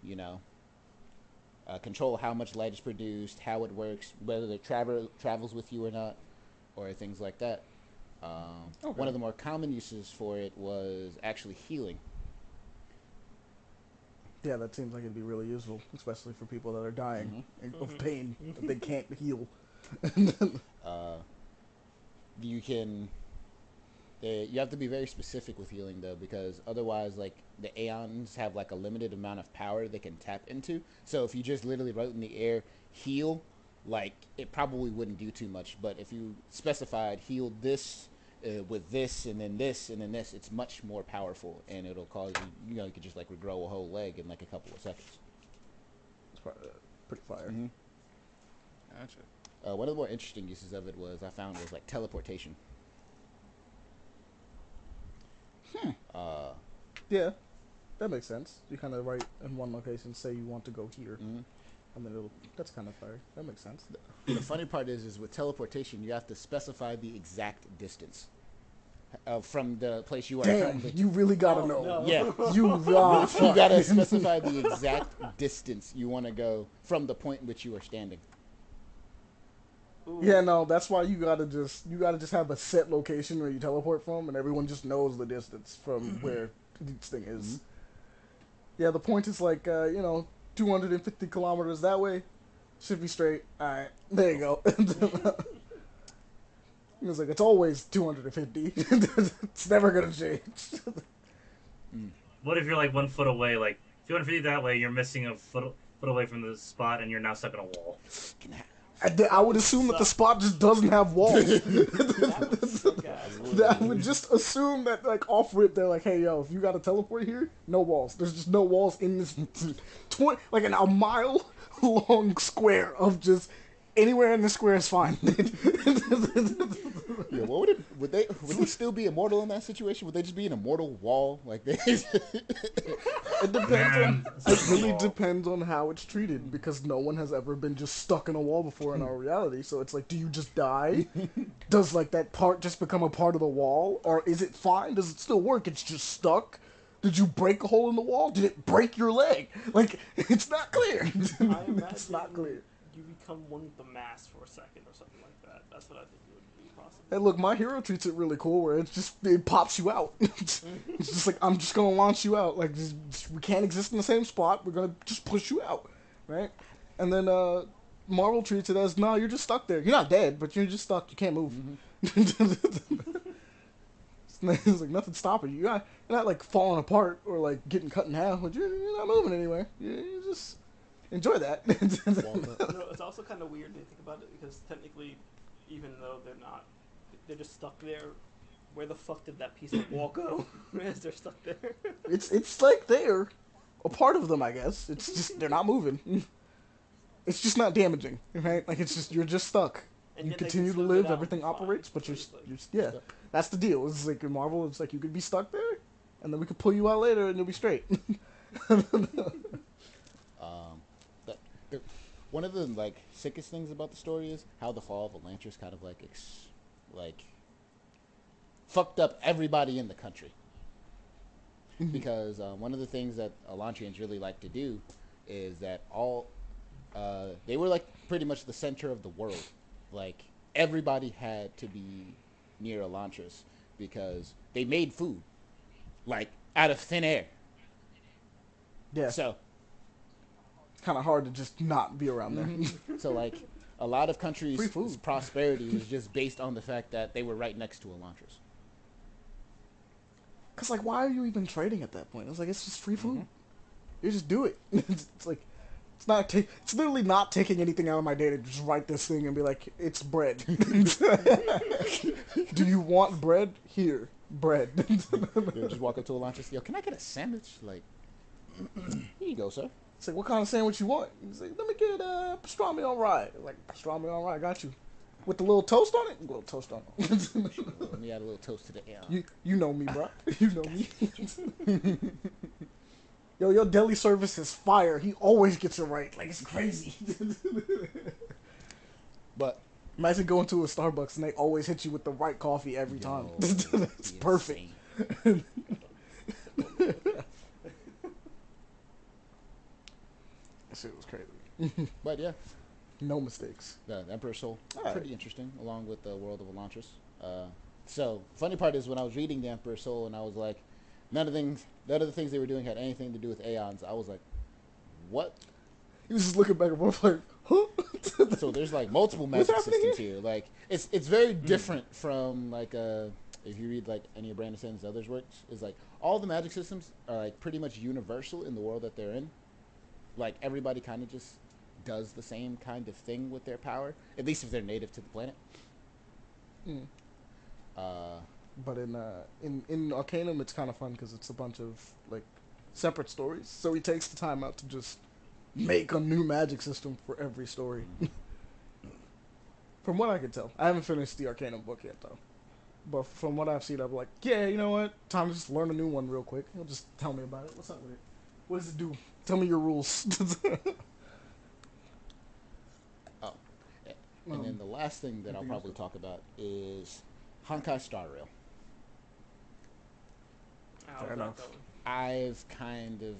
control how much light is produced, how it works, whether it travels with you or not, or things like that. Okay. One of the more common uses for it was actually healing. Yeah, that seems like it'd be really useful, especially for people that are dying of pain that they can't heal. You have to be very specific with healing though, because otherwise like the Aeons have like a limited amount of power they can tap into. So if you just literally wrote in the air heal, like it probably wouldn't do too much. But if you specified heal this with this and then this and then this, it's much more powerful, and it'll cause you you could just like regrow a whole leg in like a couple of seconds. It's pretty fire. Mm-hmm. Gotcha. One of the more interesting uses of it was like teleportation. Yeah, that makes sense. You kind of write in one location, say you want to go here, and then that's kind of fire. That makes sense. The funny part is with teleportation, you have to specify the exact distance from the place you are. Damn, you really gotta know. No. Yeah, You you gotta specify the exact distance you want to go from the point in which you are standing. Ooh. Yeah, no, that's why you gotta just have a set location where you teleport from, and everyone just knows the distance from where each thing is. Yeah, the point is like 250 kilometers that way. Should be straight. All right, there you go. It's like it's always 250. It's never gonna change. What if you're like 1 foot away? Like 250 that way, you're missing a foot away from the spot, and you're now stuck in a wall. I would assume that the spot just doesn't have walls. I would just assume that, like, off rip, they're like, hey, yo, if you got to teleport here, no walls. There's just no walls in this, a mile-long square of just anywhere in the square is fine. Yeah, what would they still be immortal in that situation? Would they just be an immortal wall like they? It depends Man, on. such It a really wall. depends on how it's treated because no one has ever been just stuck in a wall before in our reality. So it's like, do you just die? Does like that part just become a part of the wall, or is it fine? Does it still work? It's just stuck. Did you break a hole in the wall? Did it break your leg? Like, it's not clear. I It's not imagine clear. you become one with the mass for a second or something like that. That's what I think it would be possible. Hey, look, my hero treats it really cool, where it pops you out. It's just like, I'm just gonna launch you out. Like, we can't exist in the same spot. We're gonna just push you out, right? And then Marvel treats it as, no, you're just stuck there. You're not dead, but you're just stuck. You can't move. It's like nothing's stopping you. You're not like falling apart or like getting cut in half. But you're not moving anywhere. You just enjoy that. It's also kind of weird to think about it because technically, even though they're just stuck there. Where the fuck did that piece of wall go? As they're stuck there. It's like they're a part of them, I guess. It's just they're not moving. It's just not damaging, right? Like it's just you're just stuck. And You yet they continue can to slow you live, down everything fine. operates, but So it's like- yeah. That's the deal. It's like in Marvel, it's like you could be stuck there, and then we could pull you out later, and you'll be straight. That, one of the like sickest things about the story is how the fall of Elantris kind of like fucked up everybody in the country. Because one of the things that Elantrians really like to do is that they were like pretty much the center of the world. Like everybody had to be near Elantris because they made food like out of thin air. Yeah, So it's kind of hard to just not be around there. so like a lot of countries' Free food. prosperity was just based on the fact that they were right next to Elantris. Cause like, why are you even trading at that point? It's like it's just free food. You just do it. It's like it's not. It's literally not taking anything out of my day to just write this thing and be like, it's bread. Do you want bread? Here, bread. You just walk up to Elantris, yo, can I get a sandwich? Like, here you go, sir. It's like, what kind of sandwich you want? He's like, let me get pastrami on rye. Like, pastrami on rye, got you. With the little toast on it? A little toast on it. Let me add a little toast to the air. You know me, bro. You know me. Yo, your deli service is fire. He always gets it right. Like, it's crazy. But Imagine going to a Starbucks and they always hit you with the right coffee every time. yo, It's perfect. insane. That shit was crazy. But yeah, No mistakes. the Emperor's Soul, Alright. pretty interesting, along with the World of Elantris. So funny part is when I was reading the Emperor's Soul and I was like, none of the things they were doing had anything to do with Aeons. I was like, what? He was just looking back and forth like, huh? So there's like multiple What's magic happening systems here. Like it's very different from like if you read like any of Brandon Sanders's other works, is like all the magic systems are like pretty much universal in the world that they're in. Like everybody kind of just does the same kind of thing with their power, at least if they're native to the planet. Mm. Uh, But in Arcanum, it's kind of fun because it's a bunch of like separate stories. So he takes the time out to just make a new magic system for every story. From what I can tell, I haven't finished the Arcanum book yet though. But from what I've seen, I'm like, yeah, you know what? Time to just learn a new one real quick. He'll just tell me about it. What's up with it? What does it do? Tell me your rules. oh, and then the last thing that I'll probably talk about is Honkai Star Rail. How's Fair that enough. going? I've kind of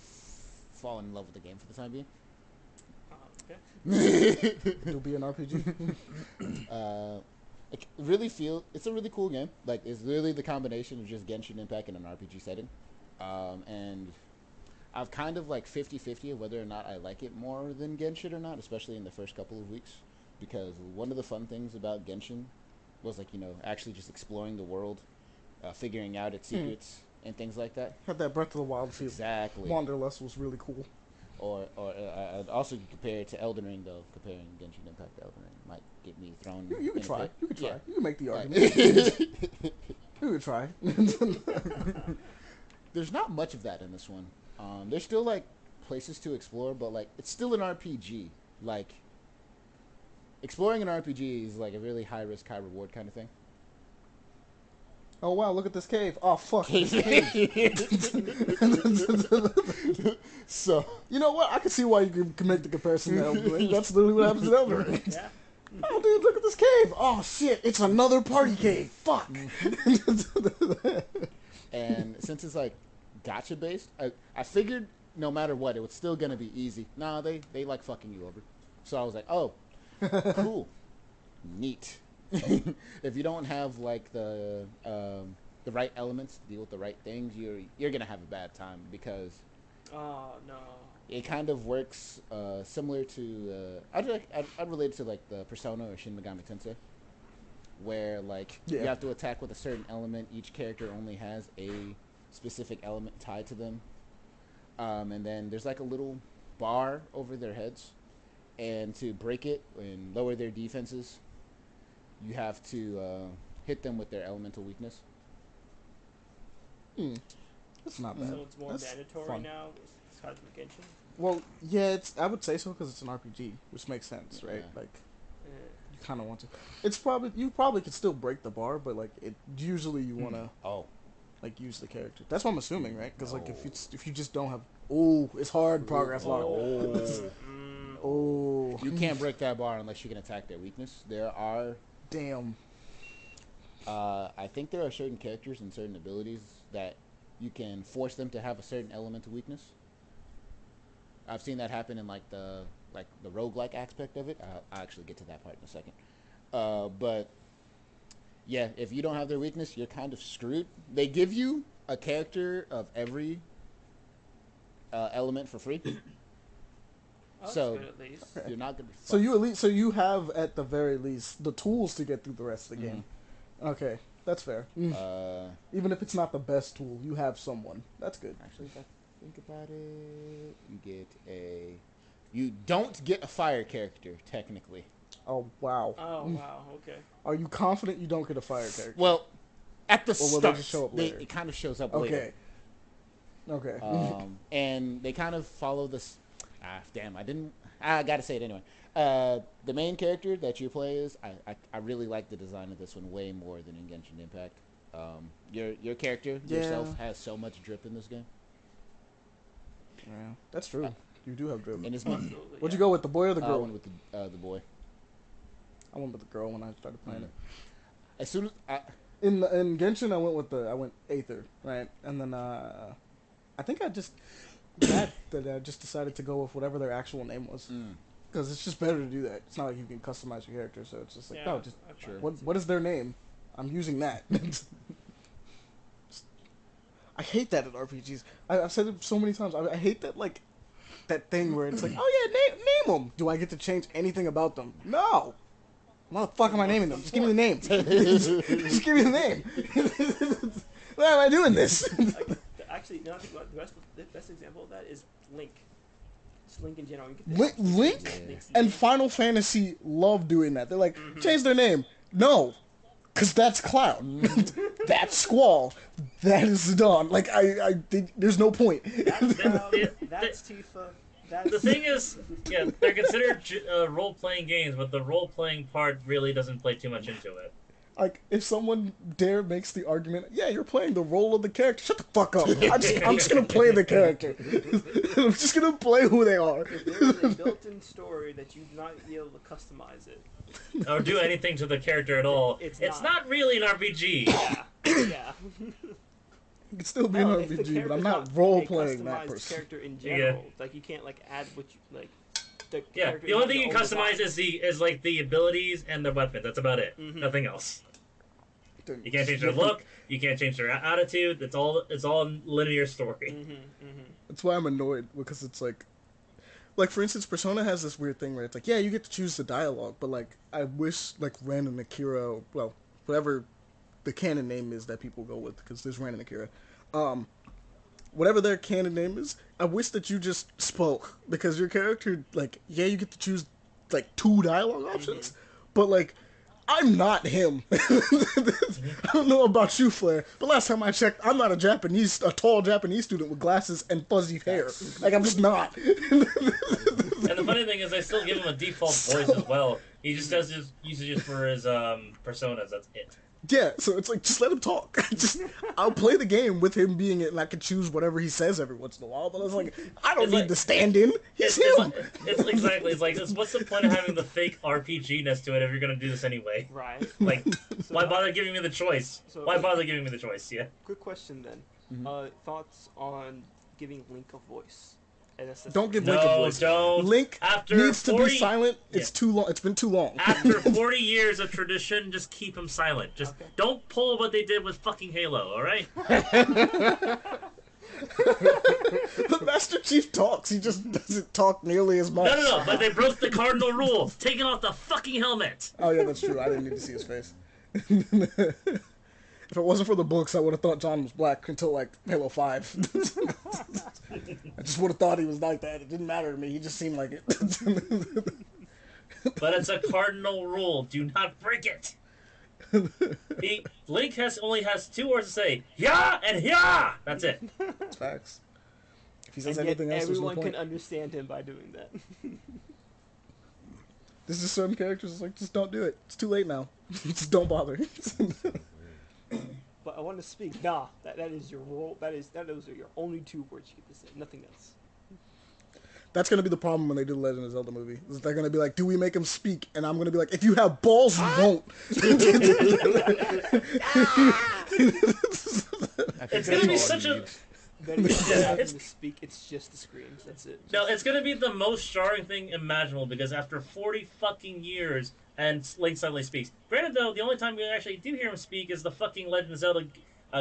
fallen in love with the game for the time being. Okay. It'll be an RPG. It really it's a really cool game. Like it's really the combination of just Genshin Impact in an RPG setting. And I've kind of like 50-50 of whether or not I like it more than Genshin or not, especially in the first couple of weeks. Because one of the fun things about Genshin was like, actually just exploring the world, figuring out its secrets and things like that. Had that Breath of the Wild feel. Exactly. Wanderlust was really cool. Or I'd also compare it to Elden Ring, though. Comparing Genshin Impact to Elden Ring might get me thrown. You in can a try. pit. You can try. Yeah. You can make the Right. argument. You can try. There's not much of that in this one. There's still like places to explore, but like it's still an RPG. Like exploring an RPG is like a really high risk, high reward kind of thing. Oh wow, look at this cave. Oh fuck, this cave. So You know what? I can see why you can make the comparison to Elden Ring. That's literally what happens in Elden Ring. Yeah. Oh, dude, look at this cave. Oh shit, it's another party cave. Fuck. and since it's like gacha based, I figured no matter what, it was still gonna be easy. Nah, they like fucking you over. So I was like, oh, cool, neat. If you don't have like the right elements to deal with the right things, you're gonna have a bad time because Oh no. it kind of works similar to I'd relate it to like the Persona or Shin Megami Tensei, where like you have to attack with a certain element. Each character only has a specific element tied to them, and then there's like a little bar over their heads, and to break it and lower their defenses, you have to hit them with their elemental weakness. That's not bad. So it's more That's mandatory fun. now. Aside from Genshin. Well, yeah, I would say so because it's an RPG, which makes sense, right? Yeah. Like, Yeah. you kind of want to. You probably could still break the bar, but like, it usually you want to Oh, like use the character. That's what I'm assuming, right? Because like, No. if you just don't have, it's hard progress lock. Oh, you can't break that bar unless you can attack their weakness. There are, damn. I think there are certain characters and certain abilities that you can force them to have a certain elemental weakness. I've seen that happen in like the roguelike aspect of it. I'll actually get to that part in a second. But yeah, if you don't have their weakness, you're kind of screwed. They give you a character of every element for free. Oh, that's So- good at least. You're not gonna be So fucked. you have at the very least the tools to get through the rest of the game. Okay, that's fair. Even if it's not the best tool, you have someone. That's good. Actually, if I think about it, you don't get a fire character technically. Oh wow. Oh wow. Okay. Are you confident you don't get a fire character? Well, at the Or will they start, just show up later? it kind of shows up Okay. later. Okay. And they kind of follow this. Damn! I gotta say it anyway. The main character that you play is, I really like the design of this one way more than in Genshin Impact. Your character yourself has so much drip in this game. Yeah, that's true. You do have drip. And it's Absolutely. What'd you go with, the boy or the I girl? went with the boy. I went with the girl when I started playing it. As soon as In Genshin, I went Aether, right? And then I think I just that I just decided to go with whatever their actual name was because it's just better to do that. It's not like you can customize your character, so it's just like no, just I find what that what is their name? I'm using that. I hate that in RPGs. I've said it so many times. I hate that that thing where it's like, oh yeah, name them. Do I get to change anything about them? No. Why the fuck am I naming them? Just give me the name. Just give me the name. Why am I doing this? Actually, no, I think the best example of that is Link. Just Link in general. You can Link Link's and name. Final Fantasy love doing that. They're like, change their name. No. Because that's Cloud. That's Squall. That is Dawn. Like, I think there's no point. That's that's Tifa. That's The thing is, yeah, they're considered role-playing games, but the role-playing part really doesn't play too much into it. Like, if someone dare makes the argument, yeah, you're playing the role of the character, shut the fuck up. I'm just gonna play the character. I'm just gonna play who they are. if there is a built-in story that you'd not be able to customize it. Or do anything to the character at all. It's It's not. not really an RPG. Yeah. It could still be an No, if the RPG, but I'm character's not a role playing that customized person. character in general. Like you can't like add what you like. The Yeah, character the only has thing you your can own customize design. is like the abilities and the weapons. That's about it. Nothing else. You can't change their look. You can't change their attitude. It's all linear story. That's why I'm annoyed, because it's like for instance, Persona has this weird thing where it's like, yeah, you get to choose the dialogue, but like I wish like Ren and Akira, well, whatever the canon name is that people go with, because there's Ren and Akira, whatever their canon name is, I wish that you just spoke, because your character, like, yeah, you get to choose like 2 dialogue options, but like I'm not him. I don't know about you, Flair, but last time I checked, I'm not a tall Japanese student with glasses and fuzzy hair. Like, I'm just not. And the funny thing is, they still give him a default voice as well. He just uses it for his personas. That's it. Yeah, so it's like, just let him talk. I'll play the game with him being it, and I can choose whatever he says every once in a while. But I was like, I don't It's need like- to stand in. He's It's him. like, it's exactly. It's like, what's the point of having the fake RPG-ness to it if you're gonna do this anyway? Right. Like, So, why bother giving me the choice? So- Why bother giving me the choice? Yeah. Quick question then. Thoughts on giving Link a voice? And Don't give Link a No, voice. don't. Link After needs to 40 be silent. It's Yeah. too long. It's been too long. After 40 years of tradition, just keep him silent. Just Okay. don't pull what they did with fucking Halo, alright? The Master Chief talks. He just doesn't talk nearly as much. No, but they broke the cardinal rule, taking off the fucking helmet. Oh yeah, that's true. I didn't need to see his face. If it wasn't for the books, I would have thought John was black until like Halo 5. I just would have thought he was like that. It didn't matter to me. He just seemed like it. But it's a cardinal rule. Do not break it. Link only has 2 words to say. Yeah and yeah! That's it. It's facts. If he says And yet anything else, there's no everyone point. can understand him by doing that. There's just certain characters, it's like, just don't do it. It's too late now. Just don't bother. But I want to speak. Nah, that is your role. Those are your only 2 words you get to say. Nothing else. That's gonna be the problem when they do the Legend of Zelda movie. Is they're gonna be like, "Do we make him speak?" And I'm gonna be like, "If you have balls, you won't." It's gonna be such a... Better yet than having to speak, it's just the screams. That's it. No, it's gonna be the most jarring thing imaginable because after 40 fucking years and Link suddenly speaks. Granted, though, the only time we actually do hear him speak is the fucking Legend of Zelda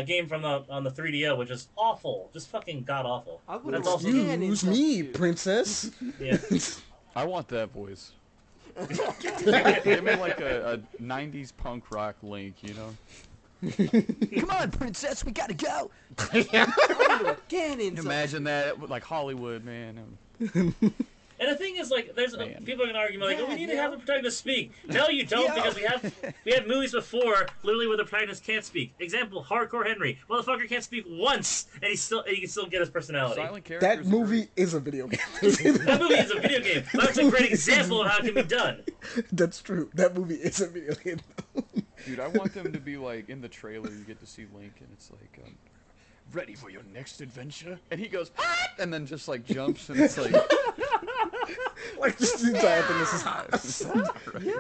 game from on the 3DO, which is awful, just fucking god awful. I would That's also Excuse me, princess. yeah. I want that voice. Give me like a 90s punk rock Link, you know? Come on, princess, we gotta go. Ganon. Imagine that, like Hollywood, man. And the thing is, like, there's Man. people are gonna argue like, oh, we Yeah, need to yeah. have the protagonist speak. No, you don't, because we had movies before, literally where the protagonist can't speak. Example: Hardcore Henry. Motherfucker can't speak once, and he can still get his personality. Silent characters. That movie is a video game. That movie is a video game. That's a great example of how it can be done. That's true. That movie is a video game. Dude, I want them to be like, in the trailer, you get to see Link, and it's like, ready for your next adventure? And he goes, ah! And then just like jumps, and it's like, Like, just the entire thing is hot. Yeah.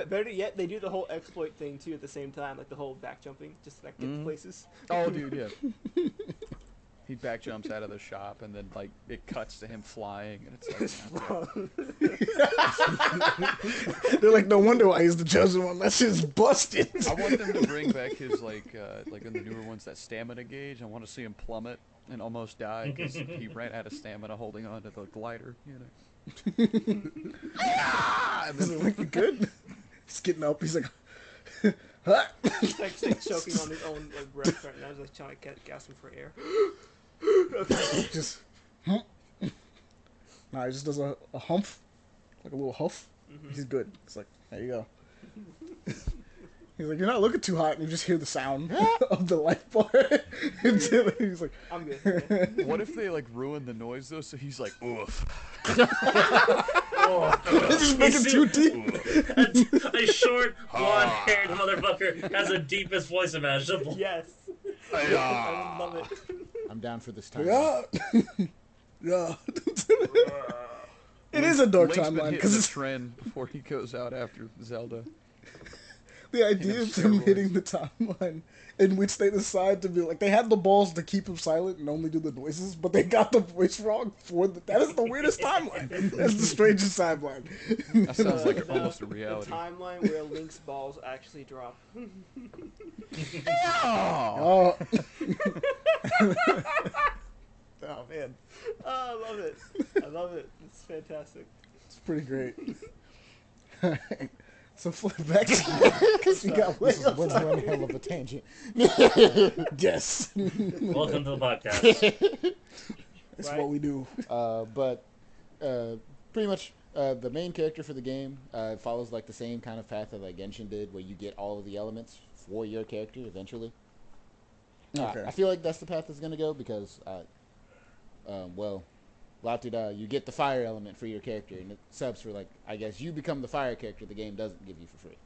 Better yet, they do the whole exploit thing too at the same time, like the whole back jumping, just to, like get to places. oh, dude, yeah. He back jumps out of the shop, and then like it cuts to him flying, and it's like, They're like, no wonder why he's the chosen one. That shit's busted. I want them to bring back his like in the newer ones, that stamina gauge. I want to see him plummet and almost die because he ran out of stamina holding on to the glider, you know. And then like, you good? He's getting up. He's like, huh? He's like choking on his own breath right now. He's like trying to gasp for air. Just, nah, he just does a humph, like a little huff. He's good. It's like, there you go. He's like, you're not looking too hot, and you just hear the sound of the life bar. Until he's like, I'm good. What if they like ruin the noise though? So he's like, oof. this is making too deep. A short, blonde-haired motherfucker has the deepest voice imaginable. Yes. I love it. I'm down for this time. Yeah, yeah. It is a dark Link's been timeline hitting because the it's trend before he goes out after Zelda. the idea of them steroids. hitting the timeline in which they decide to be like, they had the balls to keep him silent and only do the noises, but they got the voice wrong for that is the weirdest timeline. That's the strangest timeline. That sounds like almost a The reality. timeline where Link's balls actually drop. Oh. Oh man, Oh, I love it. I love it. It's fantastic. it's pretty great. Alright, so flip back because we got way This off was topic. one hell of a tangent. Yes, Welcome to the podcast. that's Right. what we do. But pretty much the main character for the game follows like the same kind of path that like Genshin did, where you get all of the elements for your character eventually. Okay. I feel like that's the path it's gonna go because, well, La-Ti-Da, you get the fire element for your character, and it subs for like, I guess you become the fire character the game doesn't give you for free.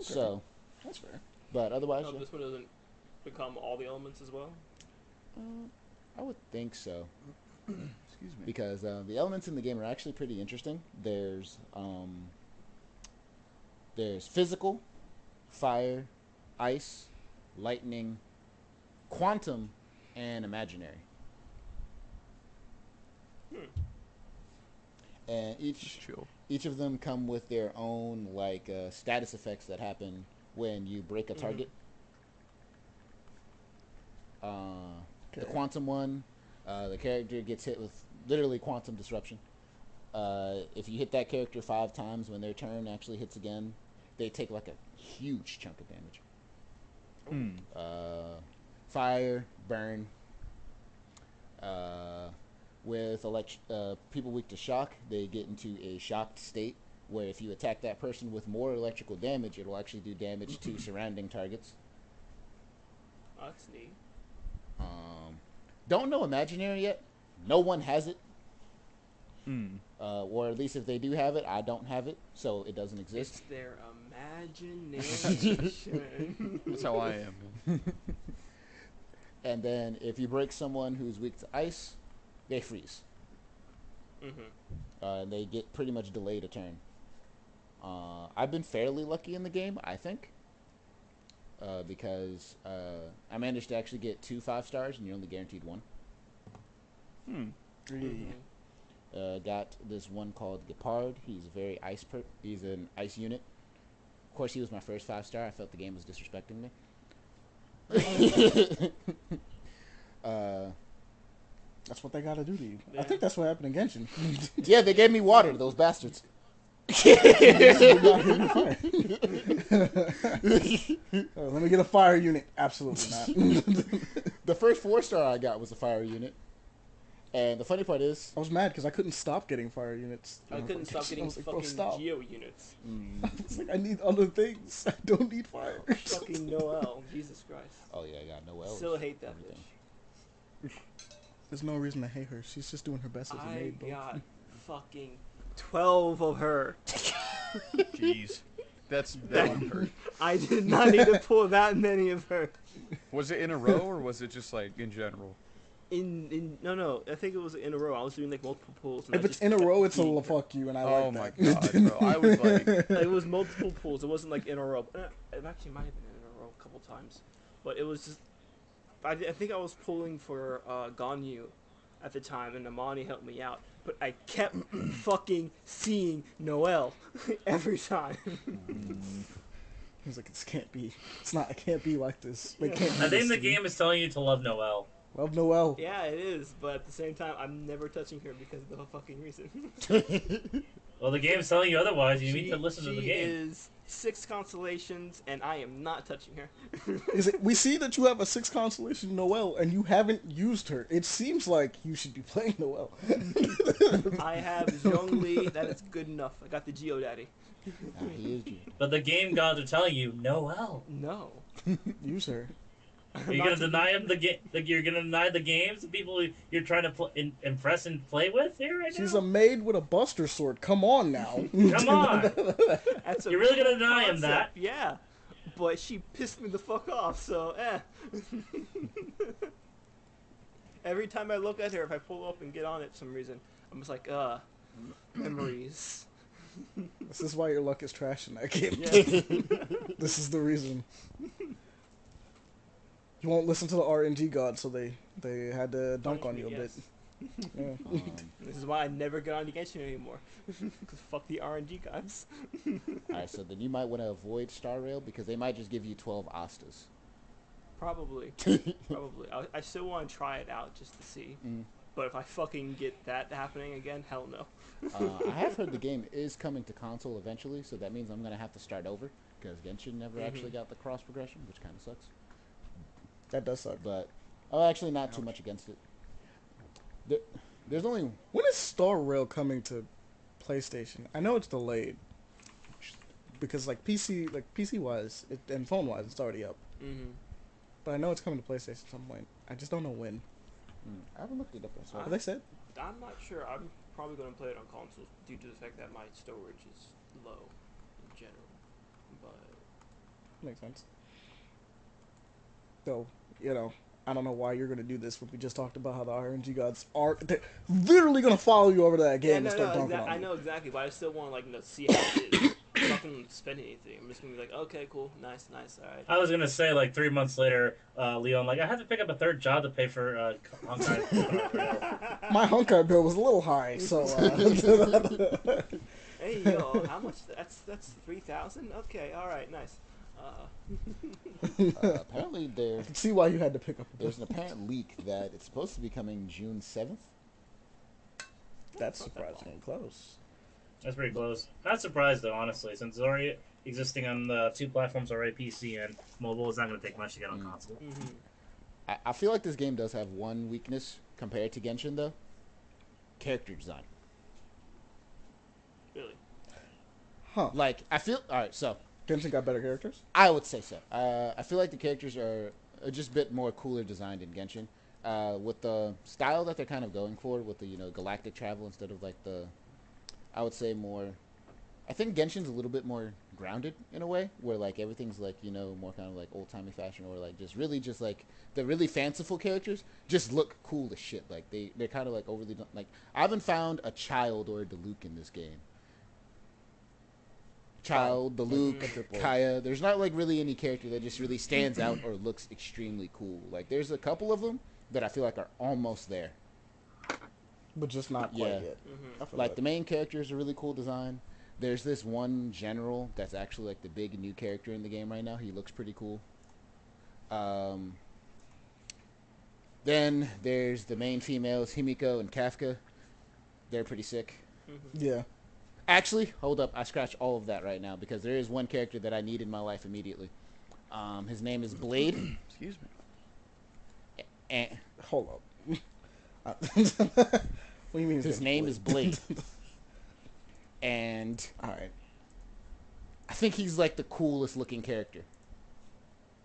So, That's fair. but otherwise, No, this one doesn't become all the elements as well. I would think so. Excuse me. Because the elements in the game are actually pretty interesting. There's physical, fire, ice, lightning, quantum, and imaginary. And Just chill. each of them come with their own like status effects that happen when you break a target. The quantum one, the character gets hit with literally quantum disruption. If you hit that character 5 times when their turn actually hits again, they take like a huge chunk of damage. Fire, burn. With people weak to shock, they get into a shocked state where if you attack that person with more electrical damage, it'll actually do damage to surrounding targets. That's neat. Don't know imaginary yet. No one has it. Or at least if they do have it, I don't have it, so it doesn't exist. It's their imagination. That's how I am. Man. And then if you break someone who's weak to ice, they freeze. And they get pretty much delayed a turn. I've been fairly lucky in the game, I think. Because I managed to actually get 2 5-stars, and you're only guaranteed 1. Got this one called Gepard. He's a very he's an ice unit. Of course, he was my first 5-star. I felt the game was disrespecting me. That's what they gotta do to you. I think that's what happened in Genshin. Yeah, they gave me water, those bastards. Let me get a fire unit. Absolutely not. The first 4-star I got was a fire unit. And the funny part is, I was mad because I couldn't stop getting fire units. I couldn't stop getting I was like, bro, fucking stop. geo units. I was like, I need other things. I don't need fire. Fucking Noelle. Jesus Christ. oh yeah, I got Noelle. Still hate that everything. bitch. There's no reason to hate her. She's just doing her best as a I maid, bro. got fucking 12 of her. Jeez. That would hurt. I did not need to pull that many of her. Was it in a row or was it just like in general? No, I think it was in a row. I was doing like multiple pulls. And If it's in a row, it's a little fuck you, and I Oh like my that. god, bro. I was like, It was multiple pulls. It wasn't like in a row. It actually might have been in a row a couple times, but it was just. I think I was pulling for Ganyu at the time, and Amani helped me out. But I kept fucking seeing Noelle every time. He was like, "This can't be. It's not. It can't be like this. They can't." do I think this the to me." game is telling you to love Noelle. Love Noelle. Yeah, it is, but at the same time, I'm never touching her because of the fucking reason. Well, the game is telling you otherwise. You need to listen to the She game. is 6 constellations, and I am not touching her. Is it? We see that you have a 6 constellation Noelle, and you haven't used her. It seems like you should be playing Noelle. I have Zhongli. That is good enough. I got the Geodaddy. He is G. But the game gods are telling you, Noelle. No. Use her. Are you gonna deny him the game? Like you're gonna deny the games, the people you're trying to impress and play with here right She's now? a maid with a buster sword. Come on now. Come on. That's a You're really gonna cool deny him concept, that? Yeah. But she pissed me the fuck off, so Every time I look at her, if I pull up and get on it for some reason, I'm just like, memories. This is why your luck is trash in that game. Yeah. This is the reason. You won't listen to the RNG gods, so they had to dunk on you a bit. Yes. Yeah. This is why I never get on the Genshin anymore. Because fuck the RNG gods. Alright, so then you might want to avoid Star Rail because they might just give you 12 Astas. Probably. Probably. I still want to try it out just to see. But if I fucking get that happening again, hell no. I have heard the game is coming to console eventually, so that means I'm going to have to start over because Genshin never actually got the cross progression, which kind of sucks. That does suck. But I'm actually not too much against it. There's only When is Star Rail coming to PlayStation? I know it's delayed because PC wise and phone wise, it's already up. But I know it's coming to PlayStation at some point. I just don't know when. I haven't looked it up. So Have they said? I'm not sure. I'm probably going to play it on console due to the fact that my storage is low in general. But makes sense. So, you know, I don't know why you're gonna do this, but we just talked about how the RNG gods are they're literally gonna follow you over to that game Yeah, and no, start no, dunking on I you. know exactly, but I still want to like see how it is. I'm not gonna spend anything. I'm just gonna be like, okay, cool, nice, all right. I was gonna say like 3 months later, Leon, like I have to pick up a third job to pay for Honkai. My Honkai bill was a little high, so Hey yo, how much? That's 3,000. Okay, all right, nice. Apparently, I can see why you had to pick up a bill. there's an apparent leak that it's supposed to be coming June 7th. That's surprisingly close. That's pretty close. Not surprised though, honestly, since it's already existing on the 2 platforms already, PC and mobile. It's not gonna take much to get on console. Mm-hmm. I feel like this game does have one weakness compared to Genshin, though. Character design. Really? Huh. Like, I feel... Alright, so... Genshin got better characters? I would say so. I feel like the characters are just a bit more cooler designed in Genshin. With the style that they're kind of going for, with the, galactic travel instead of, like, the... I would say more... I think Genshin's a little bit more grounded in a way, where like everything's like more kind of like old timey fashion, or like just like the really fanciful characters just look cool as shit. Like they're kind of like overly like I haven't found a child or a Diluc in this game. Child, Diluc, Kaya. There's not like really any character that just really stands out or looks extremely cool. Like there's a couple of them that I feel like are almost there, but just not quite yet. Mm-hmm. Like the main character is a really cool design. There's this one general that's actually like the big new character in the game right now. He looks pretty cool. Then there's the main females, Himiko and Kafka. They're pretty sick. Mm-hmm. Yeah. Actually, hold up. I scratched all of that right now because there is one character that I need in my life immediately. His name is Blade. Excuse me. And Hold up. What do you mean? his name is Blade. And All right. I think he's like the coolest looking character.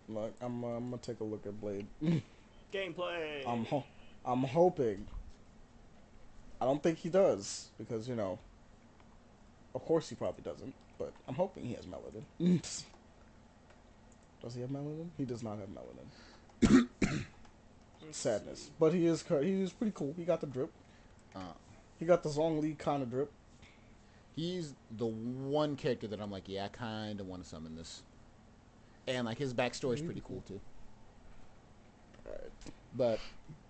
Look, I'm gonna take a look at Blade. Gameplay. I'm hoping. I don't think he does because of course he probably doesn't. But I'm hoping he has melanin. Does he have melanin? He does not have melanin. Sadness, but he is pretty cool. He got the drip. He got the Zhongli kind of drip. He's the one character that I'm like, yeah, I kind of want to summon this. And, like, his backstory is pretty cool, too. Alright. But,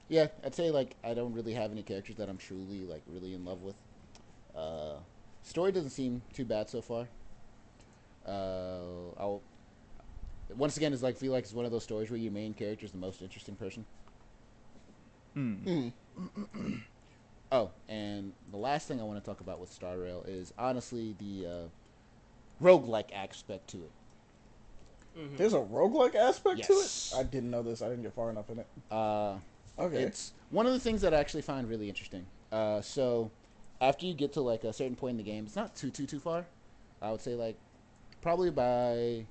yeah, I'd say, like, I don't really have any characters that I'm truly, like, really in love with. Story doesn't seem too bad so far. Once again, it's like, feel like it's one of those stories where your main character is the most interesting person. Oh, and the last thing I want to talk about with Star Rail is honestly the roguelike aspect to it. Mm-hmm. There's a roguelike aspect to Yes. it? I didn't know this. I didn't get far enough in it. Okay. It's one of the things that I actually find really interesting. So after you get to like a certain point in the game, it's not too far. I would say like probably by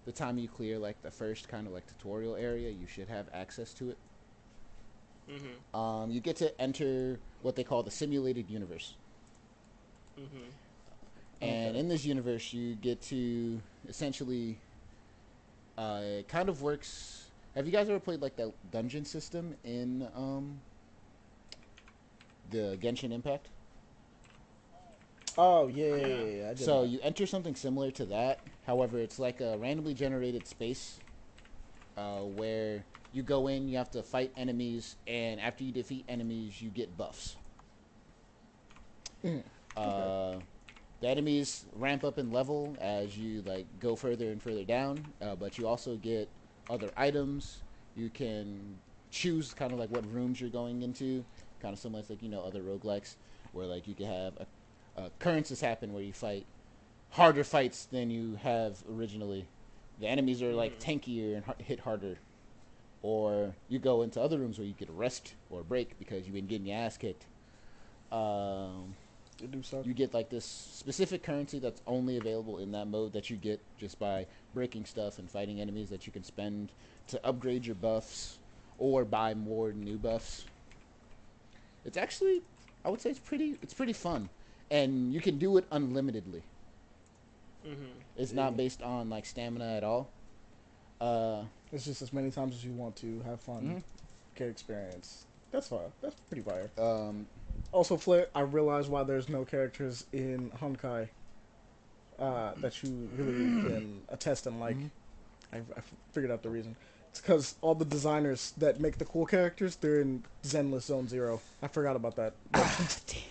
the time you clear like the first kind of like tutorial area, you should have access to it. Mm-hmm. You get to enter what they call the simulated universe. Mm-hmm. And in this universe, you get to essentially, it kind of works. Have you guys ever played like the dungeon system in the Genshin Impact? Oh yeah. I did So that. you enter something similar to that. However, it's like a randomly generated space where you go in, you have to fight enemies, and after you defeat enemies, you get buffs. The enemies ramp up in level as you like go further and further down, but you also get other items. You can choose kind of like what rooms you're going into, kind of similar to like other roguelikes, where like you can have occurrences happen where you fight harder fights than you have originally. The enemies are like tankier and hit harder. Or you go into other rooms where you get a rest or a break because you've been getting your ass kicked. It do suck. You get like this specific currency that's only available in that mode that you get just by breaking stuff and fighting enemies that you can spend to upgrade your buffs or buy more new buffs. It's actually, I would say it's pretty fun, and you can do it unlimitedly. Mm-hmm. It's not based on like stamina at all. It's just as many times as you want to have fun, Mhm. get experience. That's fire. That's pretty fire. Um, Also, Flair, I realize why there's no characters in Honkai that you really can attest and like. Mhm. I figured out the reason. It's because all the designers that make the cool characters, they're in Zenless Zone Zero. I forgot about that. damn.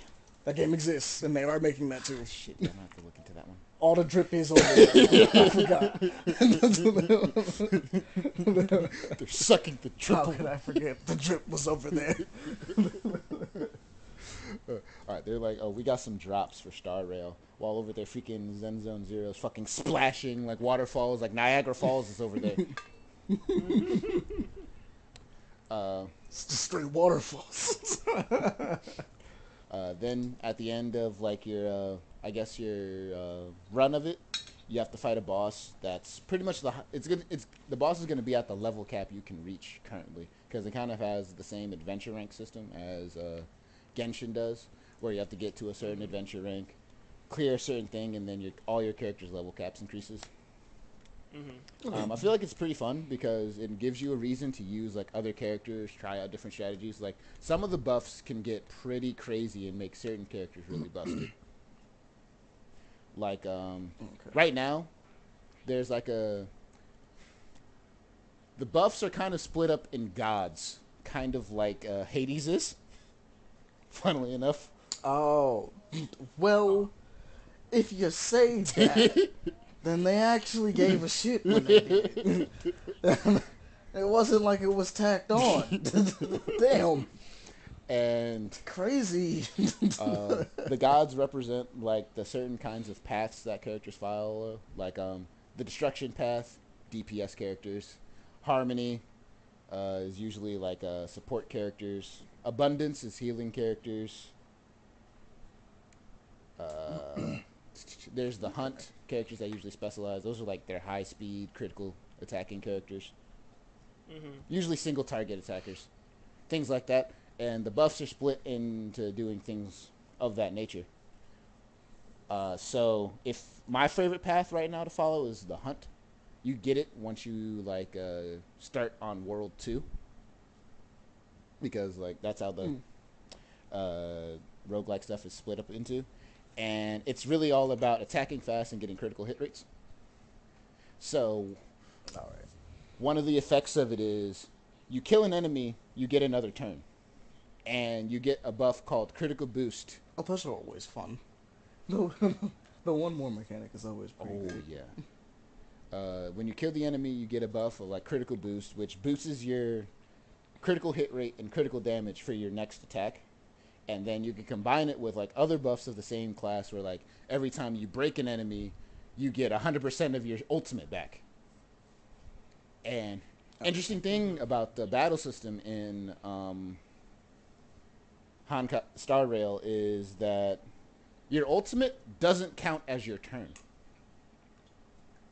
That game exists, and they are making that too. Shit, I'm gonna have to look into that one. All the drip is over there. I forgot. They're sucking the How triple. could I forget? The drip was over there. Alright, they're like, oh, we got some drops for Star Rail. While over there, freaking Zen Zone Zero is fucking splashing like waterfalls, like Niagara Falls is over there. It's just straight waterfalls. Then at the end of like your, I guess your run of it, you have to fight a boss that's pretty much the boss is gonna be at the level cap you can reach currently because it kind of has the same adventure rank system as Genshin does, where you have to get to a certain adventure rank, clear a certain thing, and then all your characters' level caps increases. I feel like it's pretty fun because it gives you a reason to use like other characters, try out different strategies. Like some of the buffs can get pretty crazy and make certain characters really busted. Like right now, there's like the buffs are kind of split up in gods, kind of like Hades is. Funnily enough. Oh, well, if you say that, then they actually gave a shit when they did. It wasn't like it was tacked on. Damn. And Crazy. the gods represent like the certain kinds of paths that characters follow, like the destruction path, DPS characters. Harmony is usually like support characters. Abundance is healing characters. There's the hunt characters that usually specialize. Those are like their high speed, critical attacking characters. Usually single target attackers. Things like that. And the buffs are split into doing things of that nature. So if my favorite path right now to follow is the hunt, you get it once you like start on World 2. Because like that's how the roguelike stuff is split up into. And it's really all about attacking fast and getting critical hit rates. So one of the effects of it is you kill an enemy, you get another turn. And you get a buff called critical boost. Oh, those are always fun. The one more mechanic is always pretty good. Yeah. When you kill the enemy, you get a buff of like critical boost, which boosts your critical hit rate and critical damage for your next attack. And then you can combine it with like other buffs of the same class, where like every time you break an enemy, you get 100% of your ultimate back. And interesting thing about the battle system in Honkai Star Rail is that your ultimate doesn't count as your turn.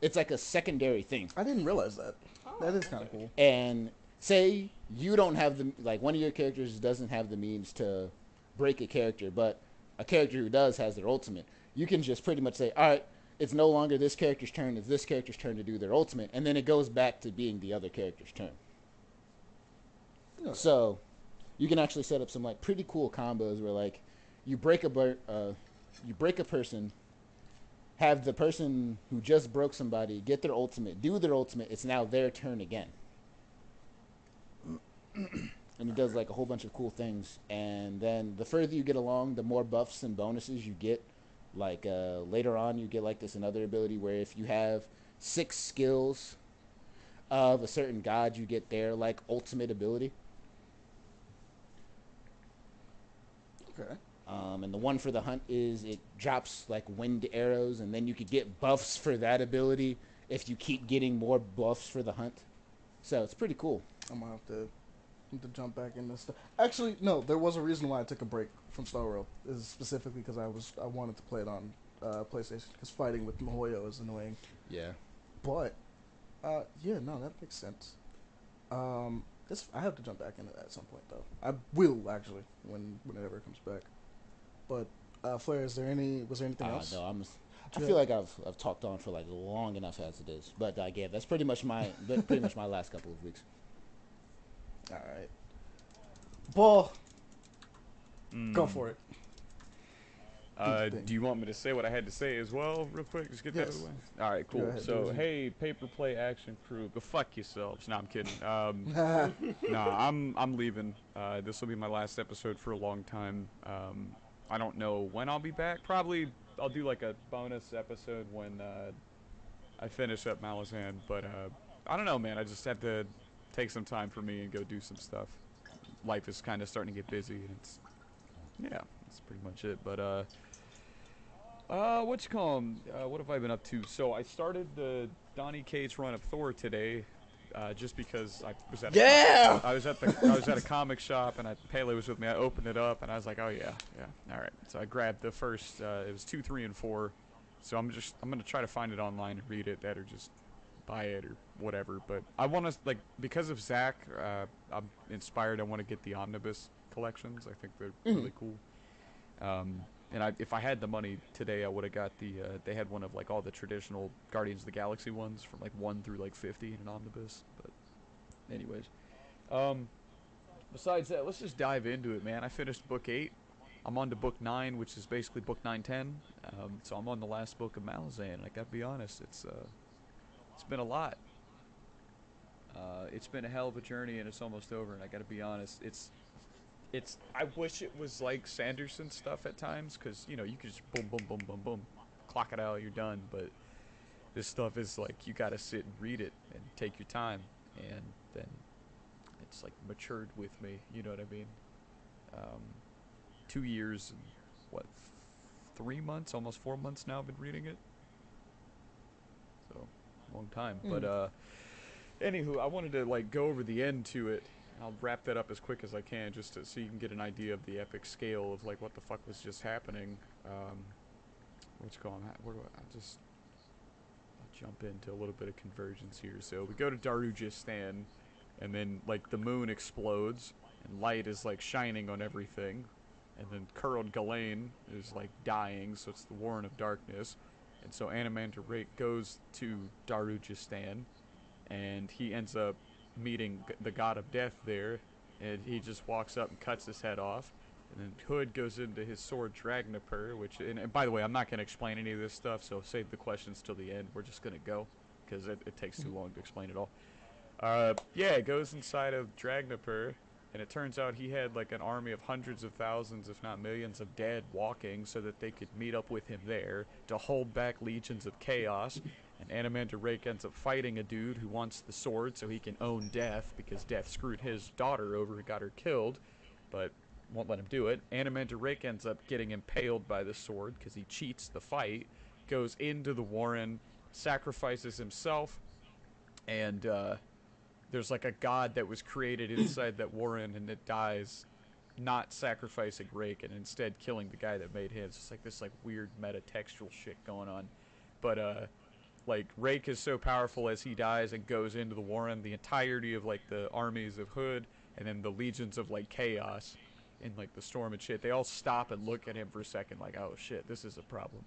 It's like a secondary thing. I didn't realize that. That is kind of cool. And say you don't have the, like one of your characters doesn't have the means to break a character, but a character who does has their ultimate. You can just pretty much say, all right, it's no longer this character's turn, it's this character's turn to do their ultimate, and then it goes back to being the other character's turn. Okay. So you can actually set up some like pretty cool combos where like you break a person, have the person who just broke somebody get their ultimate, do their ultimate, it's now their turn again. And it does like a whole bunch of cool things. And then the further you get along, the more buffs and bonuses you get. Like later on you get like this another ability where if you have 6 skills of a certain god, you get their like ultimate ability. Okay. And the one for the hunt is it drops like wind arrows, and then you could get buffs for that ability if you keep getting more buffs for the hunt. So it's pretty cool. I'm gonna have to jump back in this stuff. Actually, no, there was a reason why I took a break from Star Rail. Is specifically because I wanted to play it on PlayStation, because fighting with Mihoyo is annoying. Yeah. But yeah, no, that makes sense. I have to jump back into that at some point though. I will actually when it ever comes back. But Flair, was there anything else? No, I feel like I've talked on for like long enough as it is, but yeah, that's pretty much my last couple of weeks. All right. Paul, go Mm. for it. Do you want me to say what I had to say as well, real quick? Just get that out of the Yes. way. All right, Go cool. ahead, do So, it. hey, paper play action crew, go fuck yourselves. No, I'm kidding. Nah, I'm leaving. This will be my last episode for a long time. I don't know when I'll be back. Probably I'll do like a bonus episode when I finish up Malazan. But I don't know, man. I just have to take some time for me and go do some stuff. Life is kind of starting to get busy, and that's pretty much it. But what you call 'em? What have I been up to? So I started the Donny Cates run of Thor today, just because I was at Yeah! I was at a comic shop and Pele was with me. I opened it up and I was like, oh yeah, all right. So I grabbed the first. It was 2, 3, and 4. So I'm gonna try to find it online and read it, that or just buy it or whatever. But I want to because of Zach. I'm inspired. I want to get the omnibus collections. I think they're really cool. And if I had the money today, I would have got the. They had one of like all the traditional Guardians of the Galaxy ones from like 1 through like 50 in an omnibus. But, anyways, besides that, let's just dive into it, man. I finished book 8. I'm on to book 9, which is basically book 9, 10. So I'm on the last book of Malazan. I gotta be honest, it's been a lot. It's been a hell of a journey, and it's almost over. And I gotta be honest, it's. I wish it was like Sanderson stuff at times, because, you can just boom, boom, boom, boom, boom, clock it out, you're done. But this stuff is like, you gotta sit and read it and take your time, and then it's like matured with me, you know what I mean? 2 years and, what, 3 months, almost 4 months now I've been reading it. So, long time. But, anywho, I wanted to, like, go over the end to it. I'll wrap that up as quick as I can, just so you can get an idea of the epic scale of like what the fuck was just happening. What's going on? I'll jump into a little bit of convergence here. So we go to Darujistan, and then like the moon explodes, and light is like shining on everything, and then Kurld Galen is like dying, so it's the Warren of Darkness, and so Animander Rake goes to Darujistan, and he ends up meeting the god of death there, and he just walks up and cuts his head off, and then Hood goes into his sword Dragnapur, which, and by the way, I'm not going to explain any of this stuff, so save the questions till the end. We're just going to go, because it takes too long to explain it all. It goes inside of Dragnapur, and it turns out he had like an army of hundreds of thousands, if not millions, of dead walking so that they could meet up with him there to hold back legions of chaos. And Animander Rake ends up fighting a dude who wants the sword so he can own Death, because Death screwed his daughter over and got her killed, but won't let him do it. Animander Rake ends up getting impaled by the sword because he cheats the fight, goes into the Warren, sacrifices himself, and there's like a god that was created inside that Warren, and it dies, not sacrificing Rake and instead killing the guy that made him. It's just like this like weird meta-textual shit going on. But like Rake is so powerful as he dies and goes into the Warren, the entirety of like the armies of Hood and then the legions of like Chaos and like the Storm and shit, they all stop and look at him for a second like, oh shit, this is a problem.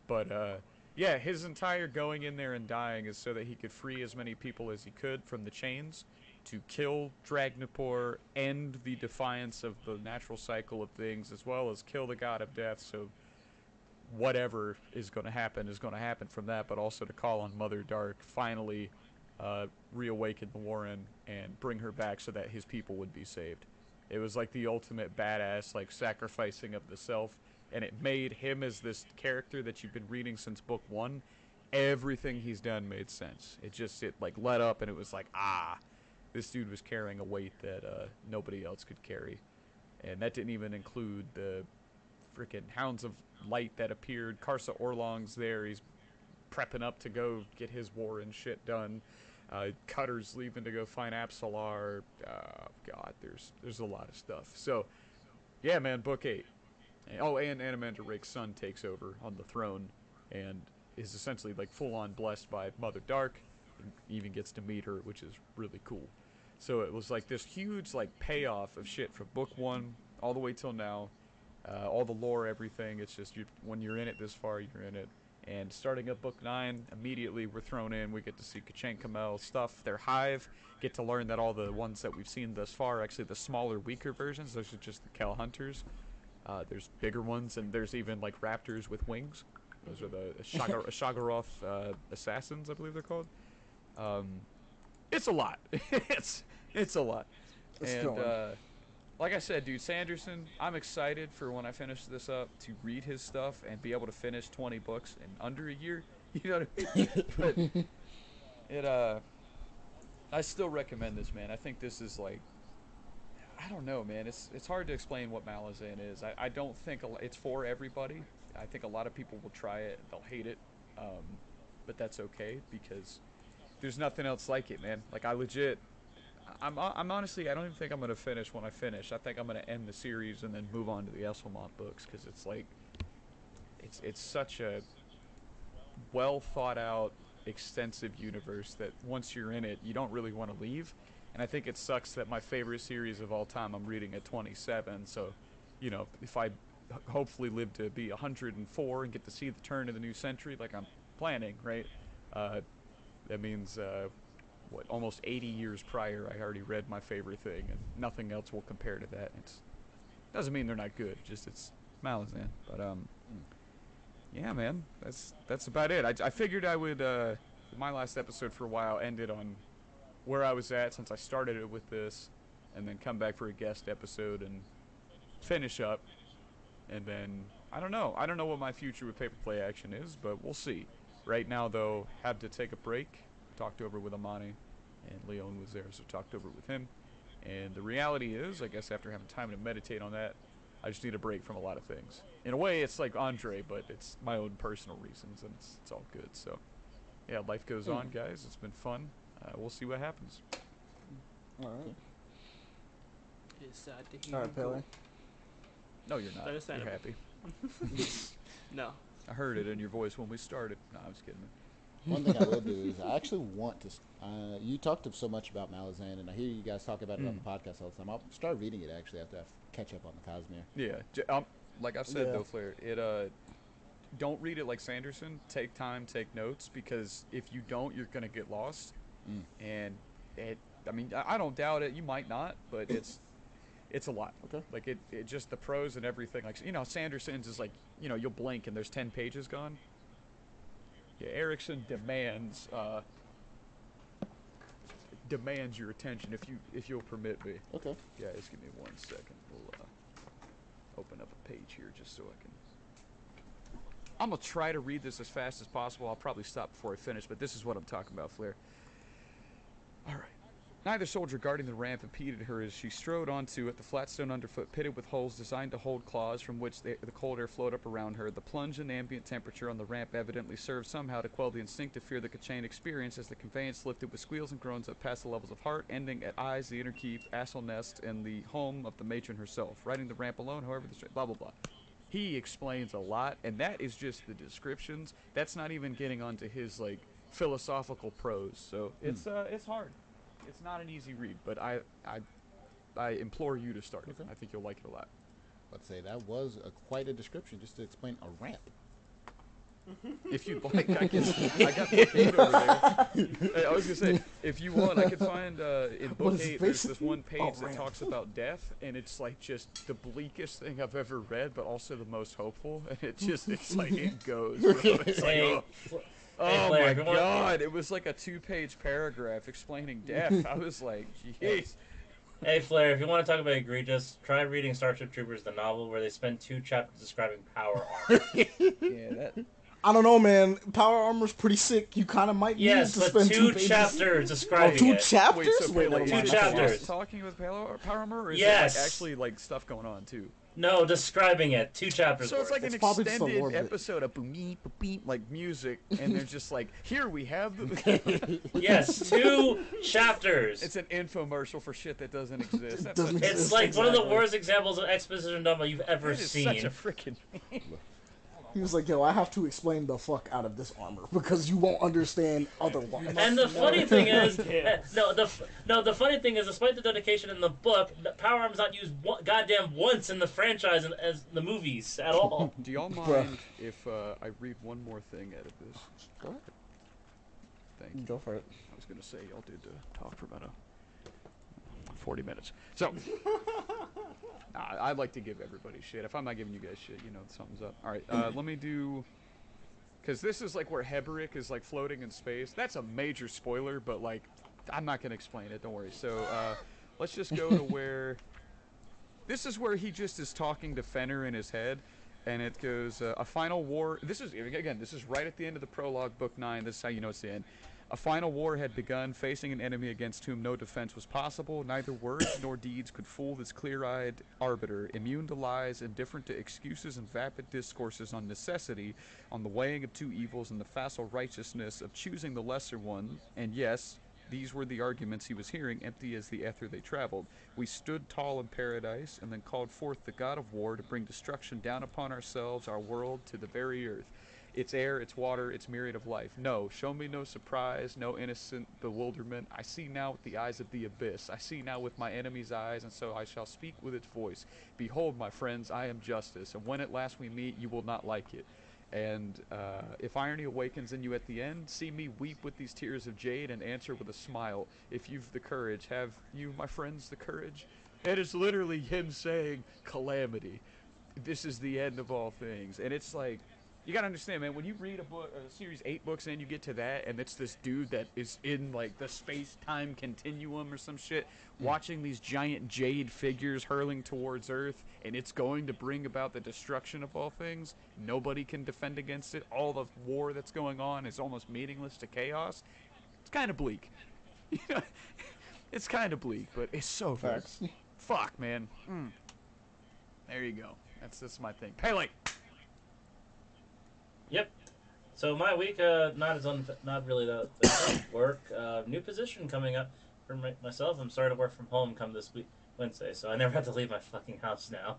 But his entire going in there and dying is so that he could free as many people as he could from the chains, to kill Dragnapur, end the defiance of the natural cycle of things, as well as kill the god of death, so whatever is going to happen from that, but also to call on Mother Dark, finally reawaken the Warren and bring her back so that his people would be saved. It was like the ultimate badass, like, sacrificing of the self, and it made him as this character that you've been reading since book 1. Everything he's done made sense. It like let up, and it was like, this dude was carrying a weight that nobody else could carry. And that didn't even include the freaking Hounds of Light that appeared. Karsa Orlong's there. He's prepping up to go get his war and shit done. Cutter's leaving to go find Apsalar. God, there's a lot of stuff. So, yeah, man, book 8. And Animander Rake's son takes over on the throne and is essentially like full-on blessed by Mother Dark. He even gets to meet her, which is really cool. So it was like this huge like payoff of shit from book 1 all the way till now. All the lore, everything. It's just when you're in it this far, you're in it. And starting up book 9, immediately we're thrown in. We get to see Kacheng Kamel stuff. Their hive. Get to learn that all the ones that we've seen thus far, actually the smaller, weaker versions, those are just the Kel Hunters. There's bigger ones, and there's even like raptors with wings. Those are the Shagaroth assassins, I believe they're called. It's a lot. it's a lot. And like I said, dude, Sanderson, I'm excited for when I finish this up to read his stuff and be able to finish 20 books in under a year. You know what I mean? But I still recommend this, man. I think this is like, I don't know, man. It's hard to explain what Malazan is. I don't think it's for everybody. I think a lot of people will try it. They'll hate it. But that's okay because there's nothing else like it, man. Like, I'm honestly, I don't even think I'm going to finish when I finish. I think I'm going to end the series and then move on to the Esselmont books because it's like, it's such a well thought out, extensive universe that once you're in it, you don't really want to leave. And I think it sucks that my favorite series of all time, I'm reading at 27. So, you know, if I hopefully live to be 104 and get to see the turn of the new century like I'm planning, right? That means, almost 80 years prior, I already read my favorite thing, and nothing else will compare to that. It doesn't mean they're not good, just it's Malazan. But, yeah, man, that's about it. I figured I would, my last episode for a while ended on where I was at since I started it with this, and then come back for a guest episode and finish up. And then, I don't know what my future with Paper Play Action is, but we'll see. Right now, though, had to take a break. Talked over with Amani, and Leon was there, so talked over with him. And the reality is, I guess after having time to meditate on that, I just need a break from a lot of things. In a way, it's like Andre, but it's my own personal reasons, and it's all good. So, yeah, life goes on, guys. It's been fun. We'll see what happens. All right. It's sad to hear. All right, Pele. No, you're not. You're happy. No. I heard it in your voice when we started. No, I was kidding. One thing I will do is I actually want to. You talked so much about Malazan, and I hear you guys talk about it on the podcast all the time. I'll start reading it actually after I catch up on the Cosmere. Yeah, like I've said though, Flair, don't read it like Sanderson. Take time, take notes, because if you don't, you're gonna get lost. And I mean, I don't doubt it. You might not, but it's a lot. Okay. Like it just the prose and everything. Like, you know, Sanderson's is like, you know, you'll blink and there's 10 pages gone. Yeah, Erickson demands your attention if you'll permit me. Okay. Yeah, just give me 1 second. We'll open up a page here just so I can. I'm gonna try to read this as fast as possible. I'll probably stop before I finish, but this is what I'm talking about, Flair. All right. Neither soldier guarding the ramp impeded her as she strode onto it, the flat stone underfoot pitted with holes designed to hold claws from which the cold air flowed up around her. The plunge in ambient temperature on the ramp evidently served somehow to quell the instinctive fear that Kachane experienced as the conveyance lifted with squeals and groans up past the levels of heart, ending at eyes, the inner keep, Assel Nest, and the home of the matron herself. Riding the ramp alone, however, blah, blah, blah. He explains a lot, and that is just the descriptions. That's not even getting onto his, like, philosophical prose. So it's hard. It's not an easy read, but I implore you to start it. I think you'll like it a lot. Let's say that was quite a description just to explain a ramp. If you'd like, I got book 8 over there. I was gonna say, if you want, I could find in book 8 there's this one page that talks about death, and it's like just the bleakest thing I've ever read, but also the most hopeful. And it's like it goes. Bro. It's like, oh my God! It was like a 2-page paragraph explaining death. I was like, jeez. Hey Flair, if you want to talk about egregious, try reading Starship Troopers, the novel, where they spend 2 chapters describing power armor. I don't know, man. Power armor's pretty sick. You kind of might need to spend 2 pages. chapters describing 2 chapters? Wait, like 2 chapters. Talking with power armor, or is yes. there like actually like stuff going on too? No, describing it. 2 chapters. So it's like an extended episode of boom beep beep like music, and they're just like, here we have the. Yes, 2 chapters. It's an infomercial for shit that doesn't exist. It's like one of the worst examples of exposition drama you've ever seen. Such a freaking. He was like, "Yo, I have to explain the fuck out of this armor because you won't understand otherwise." And the funny thing is, Yeah. the funny thing is, despite the dedication in the book, the Power Armor's not used goddamn once in the franchise and as the movies at all. Do y'all Bruh. mind if I read one more thing out of this? Go ahead. Thank you. Go for it. I was gonna say y'all did talk for about 40 minutes. So, I'd like to give everybody shit. If I'm not giving you guys shit, something's up. All right, let me do. Because this is like where Heberick is like floating in space. That's a major spoiler, but like, I'm not gonna explain it. Don't worry. So, let's just go to where. This is where he just is talking to Fenner in his head, and it goes a final war. This is right at the end of the prologue, book 9. This is how you know it's the end. A final war had begun, facing an enemy against whom no defense was possible. Neither words nor deeds could fool this clear-eyed arbiter, immune to lies, indifferent to excuses and vapid discourses on necessity, on the weighing of two evils and the facile righteousness of choosing the lesser one. And yes, these were the arguments he was hearing, empty as the ether they traveled. We stood tall in paradise, and then called forth the god of war to bring destruction down upon ourselves, our world, to the very earth. Its air, its water, its myriad of life. No, show me no surprise, no innocent bewilderment. I see now with the eyes of the abyss. I see now with my enemy's eyes, and so I shall speak with its voice. Behold, my friends, I am justice, and when at last we meet, you will not like it. And if irony awakens in you at the end, see me weep with these tears of jade and answer with a smile. If you've the courage, have you, my friends, the courage? It is literally him saying, calamity. This is the end of all things. And it's like, you gotta understand, man, when you read a series 8 books and you get to that, and it's this dude that is in, like, the space-time continuum or some shit, watching these giant jade figures hurling towards Earth, and it's going to bring about the destruction of all things. Nobody can defend against it. All the war that's going on is almost meaningless to chaos. It's kind of bleak. It's kind of bleak, but it's so good. Facts. Fuck, man. There you go. That's my thing. Pele! Yep. So my week, not really the work. New position coming up for myself. I'm starting to work from home come this week, Wednesday, so I never have to leave my fucking house now.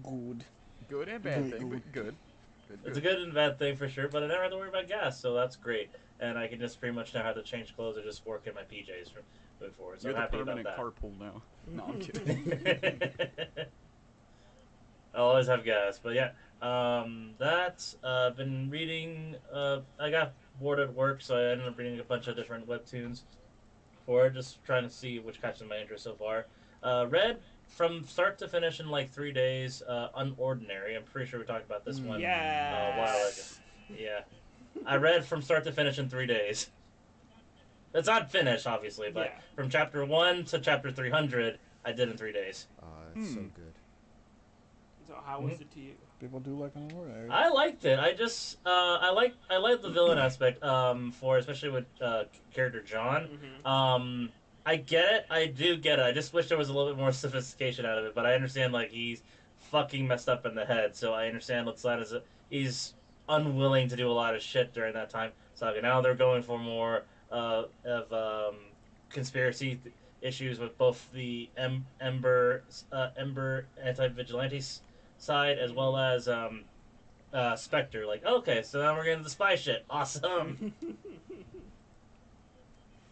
Good. Good and bad thing, but good. It's a good and bad thing for sure, but I never have to worry about gas, so that's great. And I can just pretty much now have to change clothes or just work in my PJs from moving forward. So You're I'm the happy about permanent that. carpool now. No, I'm kidding. I'll always have gas, but yeah. That's been reading. I got bored at work, so I ended up reading a bunch of different webtoons for it, just trying to see which catches my interest so far. Read from start to finish in like 3 days. Unordinary. I'm pretty sure we talked about this one a while ago. Yeah, I read from start to finish in 3 days. It's not finished, obviously, but Yeah. from chapter 1 to chapter 300, I did in 3 days. It's so good. So how was it to you? People do like an ordinary. I liked it. I just I like the villain aspect for especially with character John. Mm-hmm. I get it. I do get it. I just wish there was a little bit more sophistication out of it. But I understand like he's fucking messed up in the head. So I understand he's unwilling to do a lot of shit during that time. So now they're going for more of conspiracy issues with both the Ember anti-vigilantes side as well as Spectre. Like, okay, so now we're getting the spy shit. Awesome.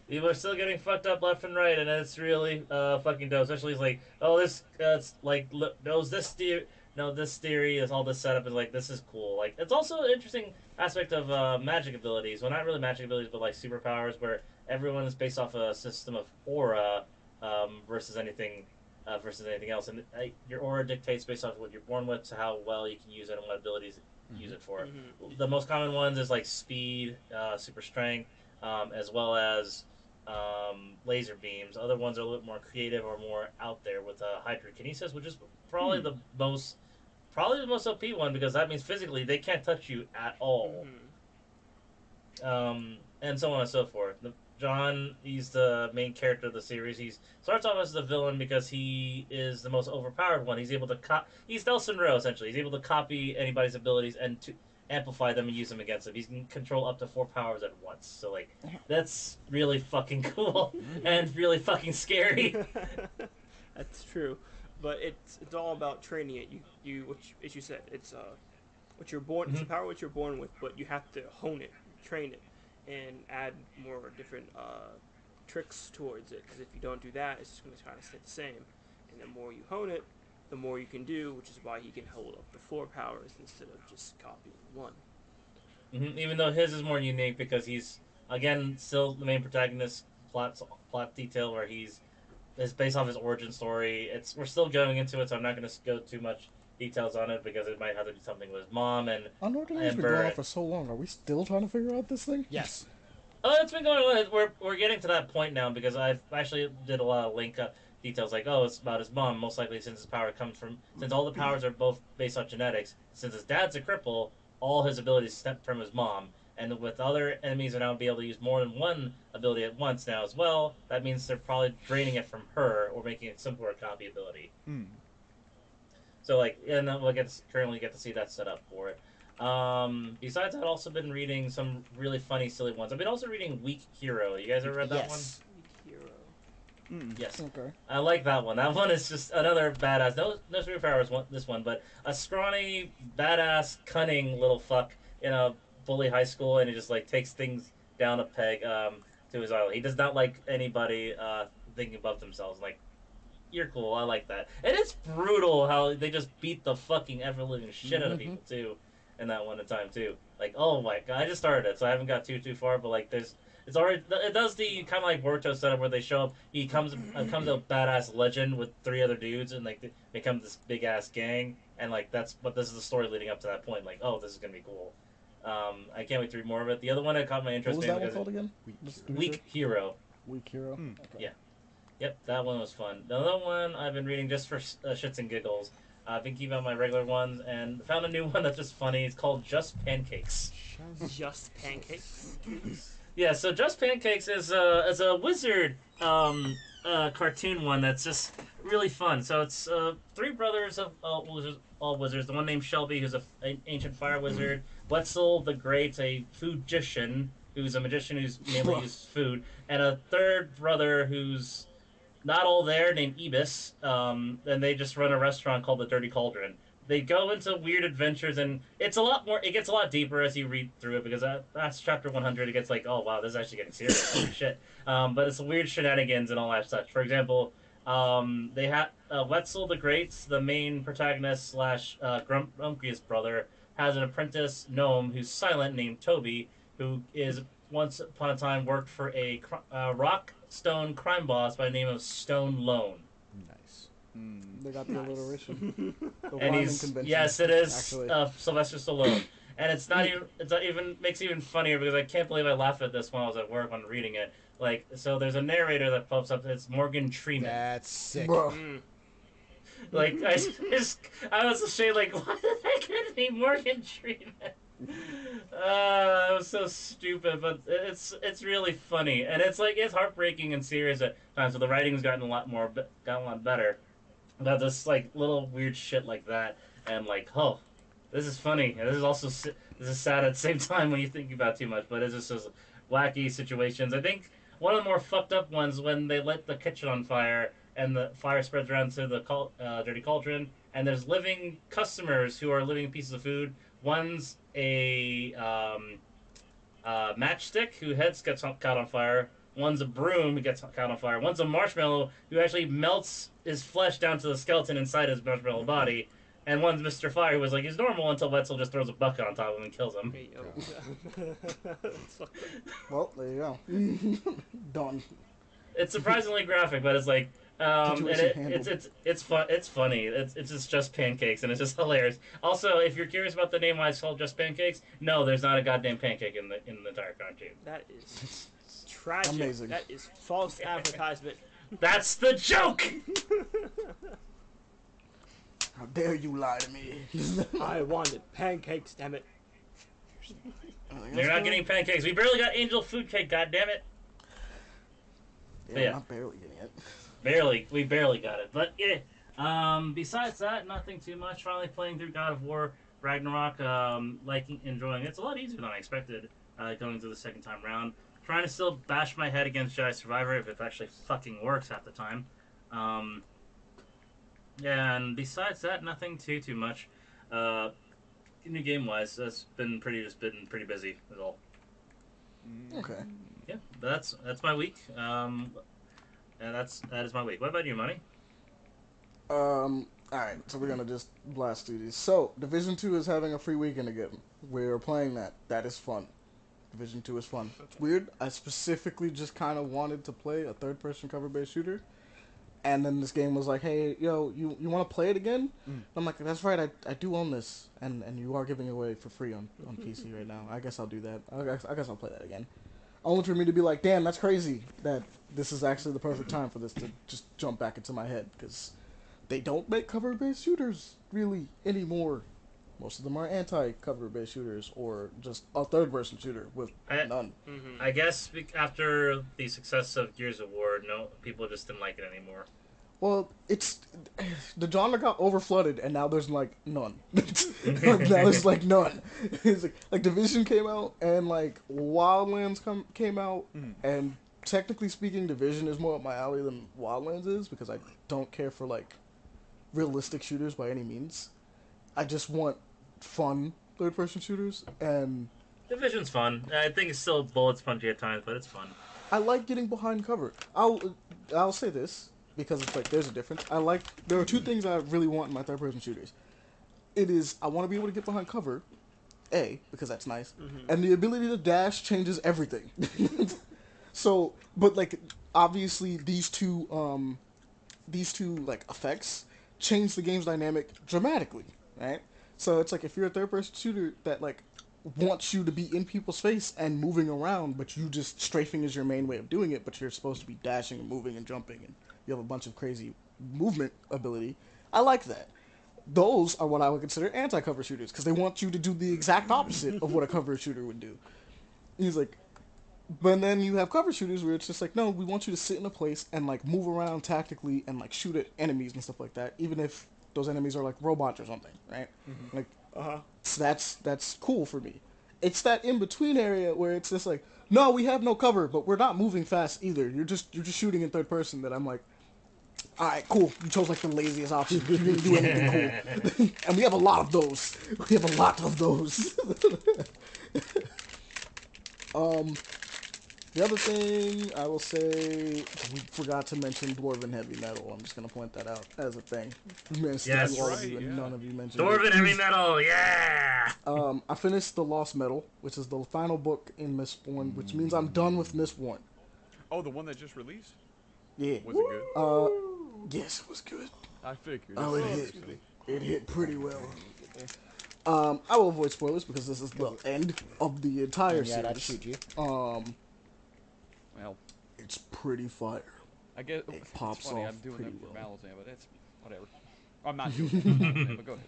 People are still getting fucked up left and right, and it's really fucking dope. Especially it's like, oh, this it's like knows this theory. No, this theory is all this setup is like this is cool. Like it's also an interesting aspect of magic abilities. Well, not really magic abilities, but like superpowers, where everyone is based off a system of aura versus anything else. And your aura dictates based off what you're born with to how well you can use it and what abilities you use it for. Mm-hmm. The most common ones is like speed, super strength, as well as laser beams. Other ones are a little bit more creative or more out there with hydrokinesis, which is probably the most OP one because that means physically they can't touch you at all. Mm-hmm. And so on and so forth. John, he's the main character of the series. He starts off as the villain because he is the most overpowered one. He's able to he's Nelson Rowe essentially. He's able to copy anybody's abilities and to amplify them and use them against them. He can control up to 4 powers at once. So like, that's really fucking cool and really fucking scary. That's true, but it's all about training it. You which as you said, it's What you're born, it's a Mhm. power what you're born with, but you have to hone it, train it, and add more different tricks towards it. Because if you don't do that, it's just going to kind of stay the same. And the more you hone it, the more you can do, which is why he can hold up to 4 powers instead of just copying one. Even though his is more unique because he's again still the main protagonist. Plot detail where it's based off his origin story. We're still going into it, so I'm not going to go too much details on it because it might have to do something with his mom and Unorganized been going on for so long. Are we still trying to figure out this thing? Yes. Oh, it's been going on. We're getting to that point now because I've actually did a lot of link up details like, oh, it's about his mom, most likely since his power comes from, since all the powers are both based on genetics, since his dad's a cripple, all his abilities stem from his mom. And with other enemies are now be able to use more than one ability at once now as well, that means they're probably draining it from her or making it simpler copy ability. So like, and then currently get to see that set up for it. Besides, I've also been reading some really funny, silly ones. I've been also reading Weak Hero. You guys ever read that one? Yes. Hero. Yes. Okay. I like that one. That one is just another badass. No superpowers. This one, but a scrawny, badass, cunning little fuck in a bully high school, and he just like takes things down a peg to his island. He does not like anybody thinking above themselves. Like, you're cool. I like that. And it's brutal how they just beat the fucking ever living shit out of people too, in that one at time too. Like, oh my god, I just started it, so I haven't got too far. But like, it does the kind of like Boruto setup where they show up. He comes a badass legend with 3 other dudes, and like they become this big ass gang. And like this is the story leading up to that point. Like, oh, this is gonna be cool. I can't wait to read more of it. The other one that caught my What interest was that one called again? Weak Hero. Weak Hero. Okay. Yeah. Yep, that one was fun. The other one I've been reading just for shits and giggles. I've been keeping on my regular ones and found a new one that's just funny. It's called Just Pancakes. Just pancakes. Yeah, so Just Pancakes is a wizard cartoon one that's just really fun. So it's 3 brothers of all wizards. The one named Shelby, who's an ancient fire wizard. Wetzel the Great, a foodician, who's a magician who's mainly uses food. And a 3rd brother who's not all there, named Ibis, and they just run a restaurant called the Dirty Cauldron. They go into weird adventures, and it gets a lot deeper as you read through it, because that's chapter 100, it gets like, oh wow, this is actually getting serious, holy shit. But it's weird shenanigans and all that such. For example, they have Wetzel the Great, the main protagonist slash grumpiest brother, has an apprentice gnome who's silent named Toby, who is once upon a time worked for a rock stone crime boss by the name of Stone Lone. Nice. They got the alliteration. The And rhyming he's convention, yes, it is actually. Sylvester Stallone, and it's even makes it even funnier because I can't believe I laughed at this when I was at work when reading it. Like, so there's a narrator that pops up. It's Morgan Freeman. That's sick. Bro. Like I was ashamed. Like, why did I get me Morgan Freeman? It was so stupid, but it's really funny, and it's heartbreaking and serious at times. So the writing's gotten a lot better. About this like little weird shit like that, and like, oh, this is funny, and this is also this is sad at the same time when you think about it too much. But it's just those wacky situations. I think one of the more fucked up ones when they lit the kitchen on fire and the fire spreads around to the dirty cauldron, and there's living customers who are living pieces of food. One's a matchstick whose head gets caught on fire. One's a broom who gets caught on fire. One's a marshmallow who actually melts his flesh down to the skeleton inside his marshmallow body. And one's Mr. Fire who was like, he's normal until Wetzel just throws a bucket on top of him and kills him. Hey, yo. That's fucked up. Well, there you go. Done. It's surprisingly graphic, but it's like, and Situation handled. it's fun. It's funny. It's just pancakes, and it's just hilarious. Also, if you're curious about the name why it's called Just Pancakes, no, there's not a goddamn pancake in the entire cartoon. That is tragic. Amazing. That is false advertisement. That's the joke. How dare you lie to me? I wanted pancakes, damn it. You're not getting pancakes. We barely got angel food cake. God damn it. Yeah, Yeah. I'm barely getting it. We barely got it. But yeah. Besides that, nothing too much. Finally playing through God of War Ragnarok. Enjoying it. It's a lot easier than I expected. Going through the second time round. Trying to still bash my head against Jedi Survivor if it actually fucking works half the time. Yeah, and besides that, nothing too much. new game wise, that's been pretty busy. Is all. Okay. Yeah, but that's my week. And that is my week. What about you, Money? Alright, so we're gonna just blast through these. So, Division 2 is having a free weekend again. We're playing that. That is fun. Division 2 is fun. It's weird. I specifically just kind of wanted to play a third-person cover-based shooter. And then this game was like, hey, yo, you want to play it again? I'm like, that's right, I do own this. And you are giving it away for free on PC right now. I guess I'll do that. I guess I'll play that again. Only for me to be like, damn, that's crazy that this is actually the perfect time for this to just jump back into my head. Because they don't make cover-based shooters, really, anymore. Most of them are anti-cover-based shooters or just a third-person shooter with none. I guess after the success of Gears of War, no, people just didn't like it anymore. Well, it's the genre got overflooded, and now there's like none. Now there's like none. It's like Division came out, and like Wildlands came out, and technically speaking, Division is more up my alley than Wildlands is because I don't care for like realistic shooters by any means. I just want fun third-person shooters, and Division's fun. I think it's still bullets punchy at times, but it's fun. I like getting behind cover. I'll say this because it's like there's a difference. There are two things I really want in my third-person shooters. It is I want to be able to get behind cover, because that's nice, and the ability to dash changes everything. So, but like obviously these two like effects change the game's dynamic dramatically, right? So it's like if you're a third-person shooter that like wants you to be in people's face and moving around, but you just strafing is your main way of doing it, but you're supposed to be dashing and moving and jumping, and you have a bunch of crazy movement ability. I like that. Those are what I would consider anti-cover shooters because they want you to do the exact opposite of what a cover shooter would do. He's like, but then you have cover shooters where it's just like, no, we want you to sit in a place and like move around tactically and like shoot at enemies and stuff like that, even if those enemies are like robots or something, right? Like, so that's cool for me. It's that in between area where it's just like, no, we have no cover, but we're not moving fast either. You're just shooting in third person. That I'm like, all right, cool. You chose like the laziest option. You didn't do anything cool, and we have a lot of those. We have a lot of those. The other thing I will say, we forgot to mention Dwarven Heavy Metal. I'm just going to point that out as a thing. Yes, all of you, and none of you mentioned Dwarven it. Heavy Metal, yeah! I finished The Lost Metal, which is the final book in Mistborn, which means I'm done with Mistborn. Oh, the one that just released? Yeah. Was it good? Yes, it was good. I figured. Oh, it hit pretty well. I will avoid spoilers because this is the end of the entire Yeah, that series. shoot you. Well, It's pretty fire. I guess It it's pops funny. off I'm doing pretty it for well. Malazan, but it's whatever. I'm not doing it for Malazan, but go ahead.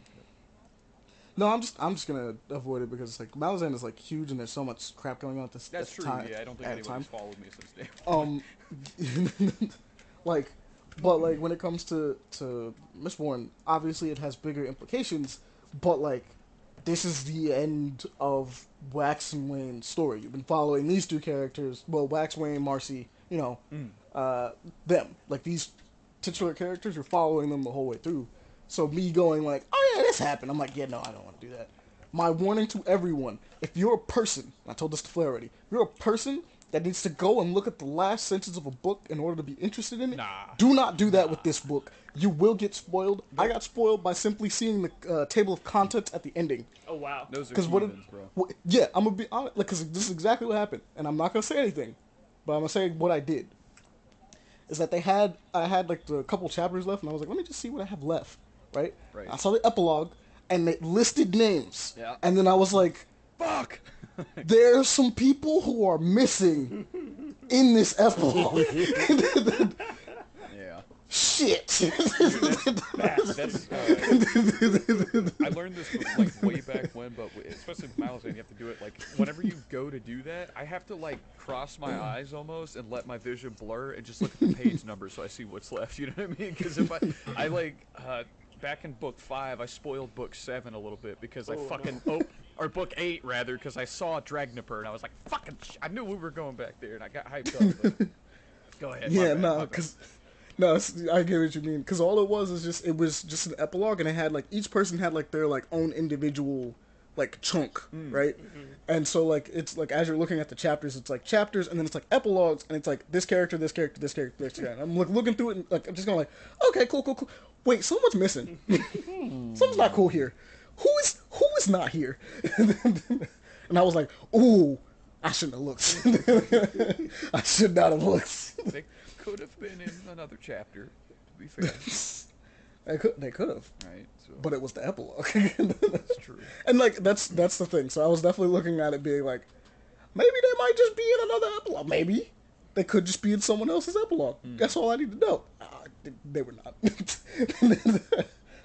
No, I'm just gonna avoid it because like Malazan is like huge and there's so much crap going on at this That's at true. time. Yeah, I don't think at a anybody's time. followed me since day one. Like, but like when it comes to Mistborn, obviously it has bigger implications. But like, this is the end of Wax and Wayne's story. You've been following these two characters. Well, Wax, Wayne, Marcy. You know, them like these titular characters. You're following them the whole way through. So me going like, oh yeah, this happened. I'm like, yeah, no, I don't want to do that. My warning to everyone: if you're a person, I told this to Flair already. If you're a person that needs to go and look at the last sentence of a book in order to be interested in it, do not do that with this book. You will get spoiled. I got spoiled by simply seeing the table of contents at the ending. Oh wow. Those are Because heathens, bro. yeah, I'm gonna be honest, like, because this is exactly what happened, and I'm not gonna say anything, but I'm gonna say what I did. Is that I had like a couple chapters left, and I was like, let me just see what I have left, right? Right. I saw the epilogue, and they listed names, Yeah. and then I was like, Fuck! there are some people who are missing in this epilogue. Yeah. Shit. That's I learned this like way back when, but especially with Malazan, you have to do it like whenever you go to do that. I have to like cross my eyes almost and let my vision blur and just look at the page number so I see what's left. You know what I mean? Because if I like back in book 5, I spoiled book 7 a little bit because I fucking or book 8 rather, because I saw Dragniper and I was like, fucking, I knew we were going back there and I got hyped up. But go ahead. Yeah, my no, bad. because I get what you mean. Because all it was just an epilogue, and it had like each person had like their like own individual like chunk, right? And so like it's like as you're looking at the chapters, it's like chapters, and then it's like epilogues, and it's like this character, this character, this character, this character. And I'm looking through it, and like I'm just going like, okay, cool, cool, cool. Wait, someone's missing. Someone's not cool here. Who is not here? And I was like, ooh, I shouldn't have looked. I should not have looked. They could have been in another chapter, to be fair. They could have, Right, so but it was the epilogue. that's true. And like that's the thing. So I was definitely looking at it, being like, maybe they might just be in another epilogue. Maybe they could just be in someone else's epilogue. That's all I need to know. They were not.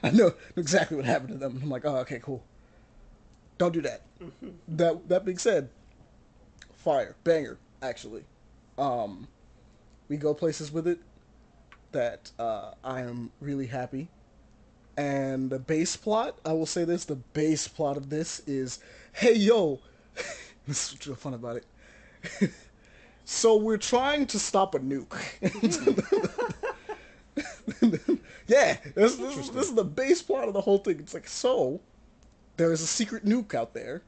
I know exactly what happened to them. I'm like, oh, okay, cool. Don't do that. That being said, fire banger. Actually, we go places with it that I am really happy. And the base plot, I will say this: the base plot of this is, hey yo, this is what's real fun about it. So we're trying to stop a nuke. Yeah, this is the base plot of the whole thing. It's like, so there is a secret nuke out there.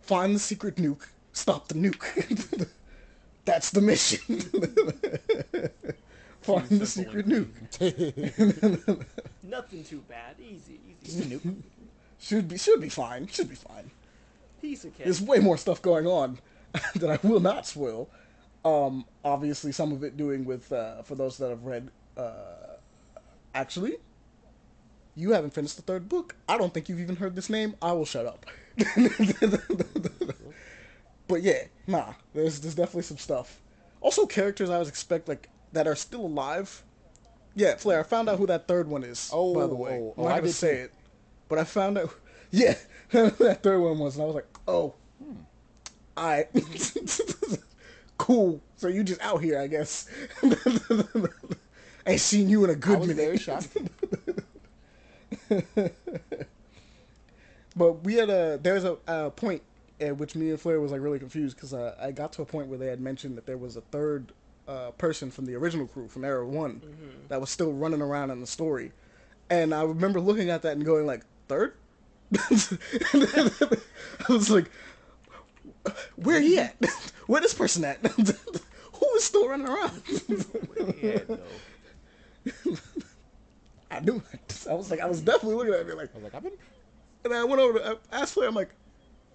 Find the secret nuke. Stop the nuke. That's the mission. Find the secret nuke. Nothing too bad. Easy. Nuke. Should be fine. Should be fine. Piece of cake. There's way more stuff going on that I will not spoil. Obviously, some of it doing with for those that have read. Actually, you haven't finished the third book. I don't think you've even heard this name. I will shut up. But yeah, nah. There's definitely some stuff. Also, characters I was expect like that are still alive. Yeah, Flair. I found out who that third one is. Oh, by the way, I'm not I gonna did say too. it, but I found out. Yeah, who that third one was, and I was like, oh, I. Cool. So you just out here, I guess. Ain't seen you in a I good was minute. very shocked. But we had there's a point at which me and Flair was like really confused because I got to a point where they had mentioned that there was a third person from the original crew from Era One that was still running around in the story, and I remember looking at that and going like, third? I was like, where he at? Where this person at? Who is still running around? Yeah, no. I knew it. I was definitely looking at it like, I was like, I've been. and I went over to ask Flair, I'm like,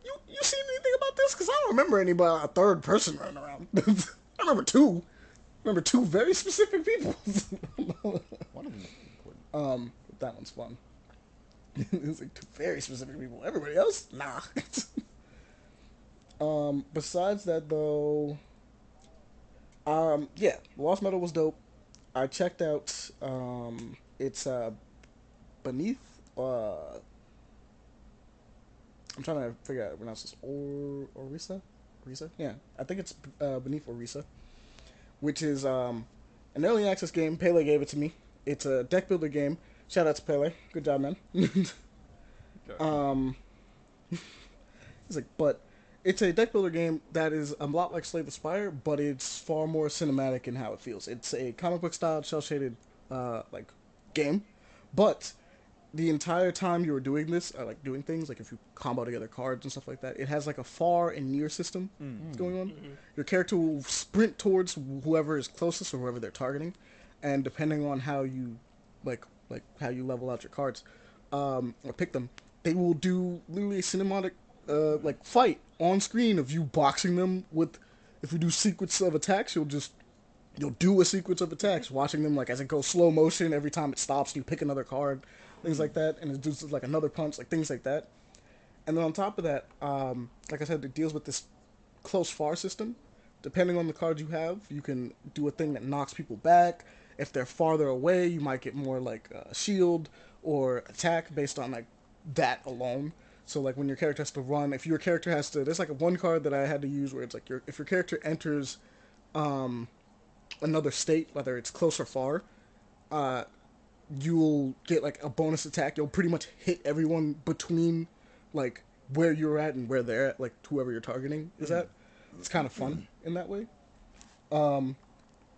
you seen anything about this? Because I don't remember anybody, a third person running around. I remember two. Very specific people. One of them is important. That one's fun. It's like two very specific people. Everybody else, nah. Besides that though, yeah, Lost Metal was dope. I checked out, it's, Beneath, I'm trying to figure out how to pronounce this, Orisa? Orisa? Yeah, I think it's, Beneath Orisa, which is, an early access game. Pele gave it to me. It's a deck builder game. Shout out to Pele. Good job, man. It's like, but it's a deck builder game that is a lot like Slay the Spire, but it's far more cinematic in how it feels. It's a comic book style, cel shaded, like game, but the entire time you were doing this, like doing things, like if you combo together cards and stuff like that, it has like a far and near system that's going on. Your character will sprint towards whoever is closest or whoever they're targeting, and depending on how you, like how you level out your cards, or pick them, they will do literally a cinematic, like fight on screen of you boxing them with. If you do sequence of attacks, you'll do a sequence of attacks, watching them like as it goes slow motion. Every time it stops, you pick another card, things like that, and it does like another punch, like things like that. And then on top of that, like I said, it deals with this close far system. Depending on the cards you have, you can do a thing that knocks people back. If they're farther away, you might get more like shield or attack based on like that alone. So like when your character has to run, if your character has to, there's like a one card that I had to use where it's like if your character enters another state, whether it's close or far, you'll get like a bonus attack. You'll pretty much hit everyone between like where you're at and where they're at, like whoever you're targeting is at. It's kind of fun in that way.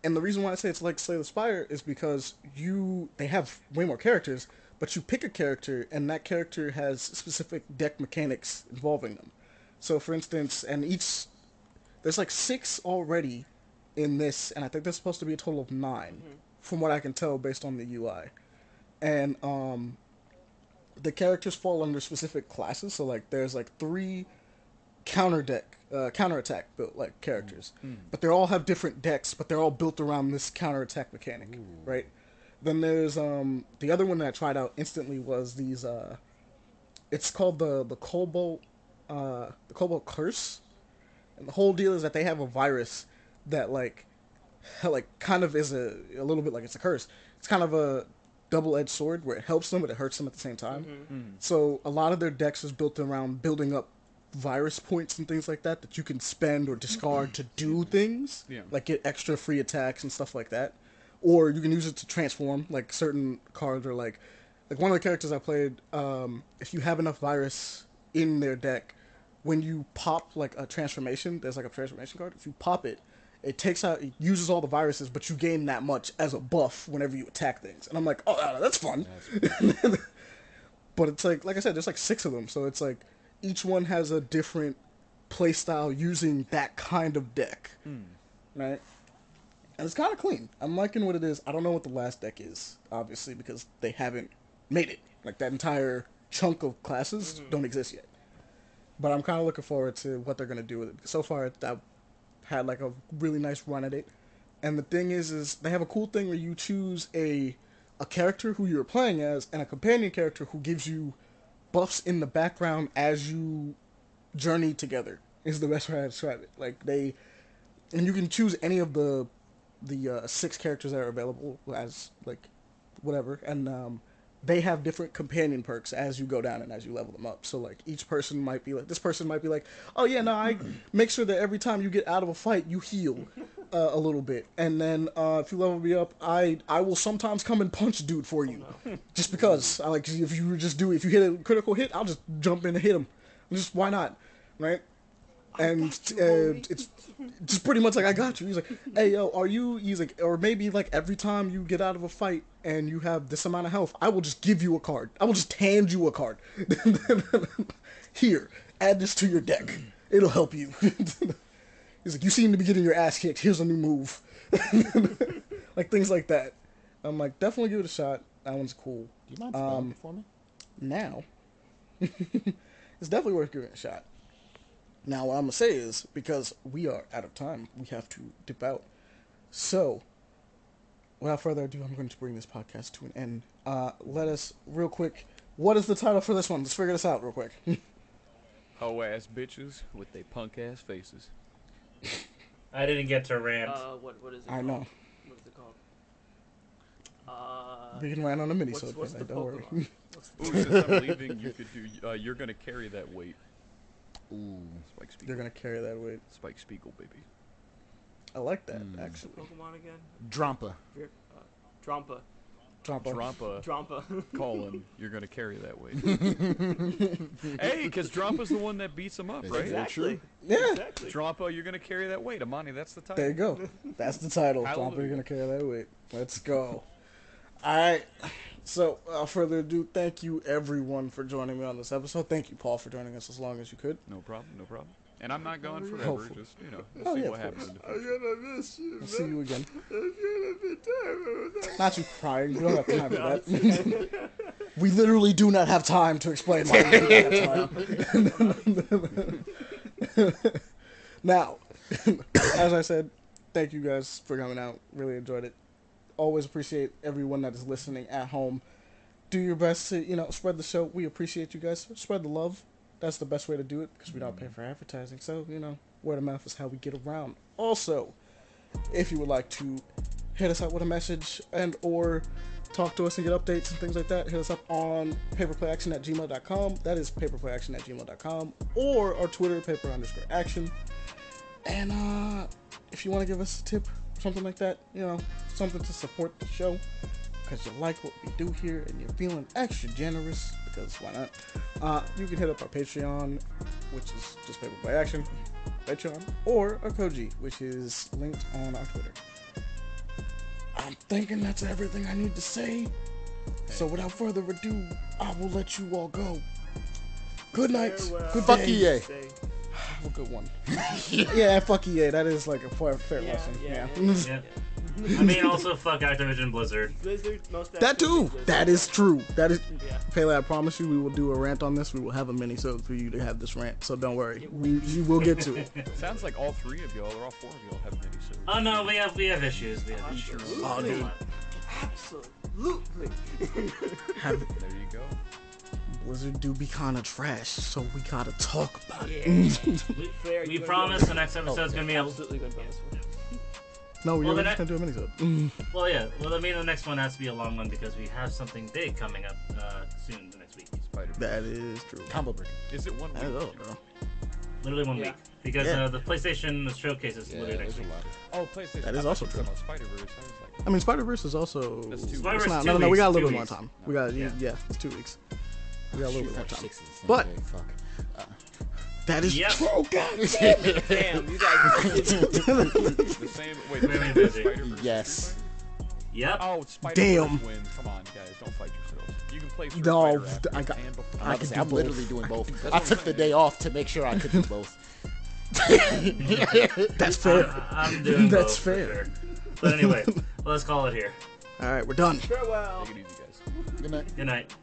And the reason why I say it's like Slay the Spire is because they have way more characters, but you pick a character, and that character has specific deck mechanics involving them. So, for instance, there's like 6 already in this, and I think there's supposed to be a total of 9, from what I can tell based on the UI. And the characters fall under specific classes. So like there's like 3 counterattack built like characters, but they all have different decks, but they're all built around this counterattack mechanic, right? Then there's the other one that I tried out instantly was these it's called the Cobalt Curse, and the whole deal is that they have a virus that like kind of is a little bit like it's a curse. It's kind of a double-edged sword where it helps them but it hurts them at the same time. So a lot of their decks is built around building up virus points and things like that you can spend or discard to do things, like get extra free attacks and stuff like that, or you can use it to transform. Like certain cards are like one of the characters I played, if you have enough virus in their deck, when you pop like a transformation, there's like a transformation card, if you pop it, it uses all the viruses, but you gain that much as a buff whenever you attack things. And I'm like, oh, that's fun. But it's like I said, there's like 6 of them, so it's like each one has a different playstyle using that kind of deck, right? And it's kind of clean. I'm liking what it is. I don't know what the last deck is, obviously, because they haven't made it. Like, that entire chunk of classes don't exist yet. But I'm kind of looking forward to what they're going to do with it. So far, I've had, like, a really nice run at it. And the thing is they have a cool thing where you choose a character who you're playing as and a companion character who gives you buffs in the background as you journey together, is the best way to describe it. Like, and you can choose any of the 6 characters that are available as, like, whatever, and they have different companion perks as you go down and as you level them up. So, like, each person might be like, this person might be like, oh yeah, no, I make sure that every time you get out of a fight, you heal a little bit. And then if you level me up, I will sometimes come and punch dude for you. Just because. If you hit a critical hit, I'll just jump in and hit him. Just, why not? Right? And it's just pretty much like, I got you. He's like, hey, yo, he's like, or maybe like every time you get out of a fight and you have this amount of health, I will just give you a card. I will just hand you a card. Here, add this to your deck. It'll help you. He's like, you seem to be getting your ass kicked. Here's a new move. Like, things like that. I'm like, definitely give it a shot. That one's cool. Do you mind spelling it for me? Now, it's definitely worth giving it a shot. Now, what I'm going to say is, because we are out of time, we have to dip out. So, without further ado, I'm going to bring this podcast to an end. Let us, real quick, what is the title for this one? Let's figure this out real quick. Hoe-ass bitches with they punk-ass faces. I didn't get to rant. What is it I called? know. What is it called? We can rant on a mini What's the don't worry. Pokemon? Ooh, since I'm leaving, you could do, you're gonna carry that weight. Ooh. Spike Spiegel. You're going to carry that weight. Spike Spiegel, baby. I like that, actually. Pokemon again? Drampa. Drampa. Drampa. Colin, you're gonna carry that weight. Hey, because Drampa's the one that beats him up, right? Exactly. Yeah. Exactly. Drampa, you're gonna carry that weight. Amani, that's the title. There you go. That's the title. Hallelujah. Drampa, you're going to carry that weight. Let's go. Alright. So, without further ado, thank you everyone for joining me on this episode. Thank you, Paul, for joining us as long as you could. No problem. And I'm not gone forever. Hopefully. Just, we'll see yeah, what of happens in the I'm future. gonna miss you, We'll see you again. I'm gonna be terrible. Not you crying. We don't have time for that. We literally do not have time to explain why we do not have time. Now, as I said, thank you guys for coming out. Really enjoyed it. Always appreciate everyone that is listening at home. Do your best to, spread the show. We appreciate you guys. Spread the love. That's the best way to do it because we don't pay for advertising. So, word of mouth is how we get around. Also, if you would like to hit us up with a message and or talk to us and get updates and things like that, hit us up on paperplayaction@gmail.com. That is paperplayaction@gmail.com. Or our Twitter, paper_action. And if you want to give us a tip or something like that, something to support the show because you like what we do here and you're feeling extra generous, because why not? You can hit up our Patreon, which is just Paper Play Action, Patreon, or our Koji, which is linked on our Twitter. I'm thinking that's everything I need to say. So without further ado, I will let you all go. Good night. Farewell. Good Fuck day. EA. Say, Have a good one. Yeah, fuck EA. That is like a fair yeah, lesson. yeah, Yeah. Yeah. I mean, also fuck Activision Blizzard. Blizzard, most That too. Blizzard. That is true. That is. Yeah. Pele, I promise you, we will do a rant on this. We will have a mini-sode for you to have this rant. So don't worry. We will get to it. Sounds like all three of y'all, or all four of y'all, have mini-sodes. Oh no, we have issues. We have issues. Oh, dude. Absolutely. Have, There you go. Blizzard do be kind of trash, so we gotta talk about it. Flair, We you gonna promise be the next episode's gonna be a. absolutely gonna be on this one. No, Well, we're then just gonna do a mini-sode. Well, yeah. Well, I mean, the next one has to be a long one because we have something big coming up soon the next week. Spider. That is true. Combo breaker. Is it 1 That is week? all, bro. Literally 1 Yeah. week because Yeah. the PlayStation showcase is Yeah, literally next there's a week. lot. Oh, PlayStation. That is I also thought you true. were talking about Spider-Verse. I was like, I mean, Spider-Verse is also. That's 2 weeks. It's Spider-Verse not, is no, 2 no, we got a weeks, little 2 bit more weeks. time. We got, Yeah. yeah, it's 2 weeks. We got a little bit more time. Six is the same But- day, fuck. That is Yep. true. God damn it. Damn, you guys. the same. Wait, Very busy. Spider-Verse. Yes. Street Fighter? Yep. Oh, Spider-Verse Damn. wins. Come on, guys, don't fight yourselves. You can play through No, Spider after I got- and before. I could do I'm both. literally doing both. That's I what I'm took the saying. day off to make sure I could do both. That's fair. I'm doing That's both, for fair. sure. But anyway, let's call it here. All right, we're done. Farewell. Take it easy, guys. Good night. Good night.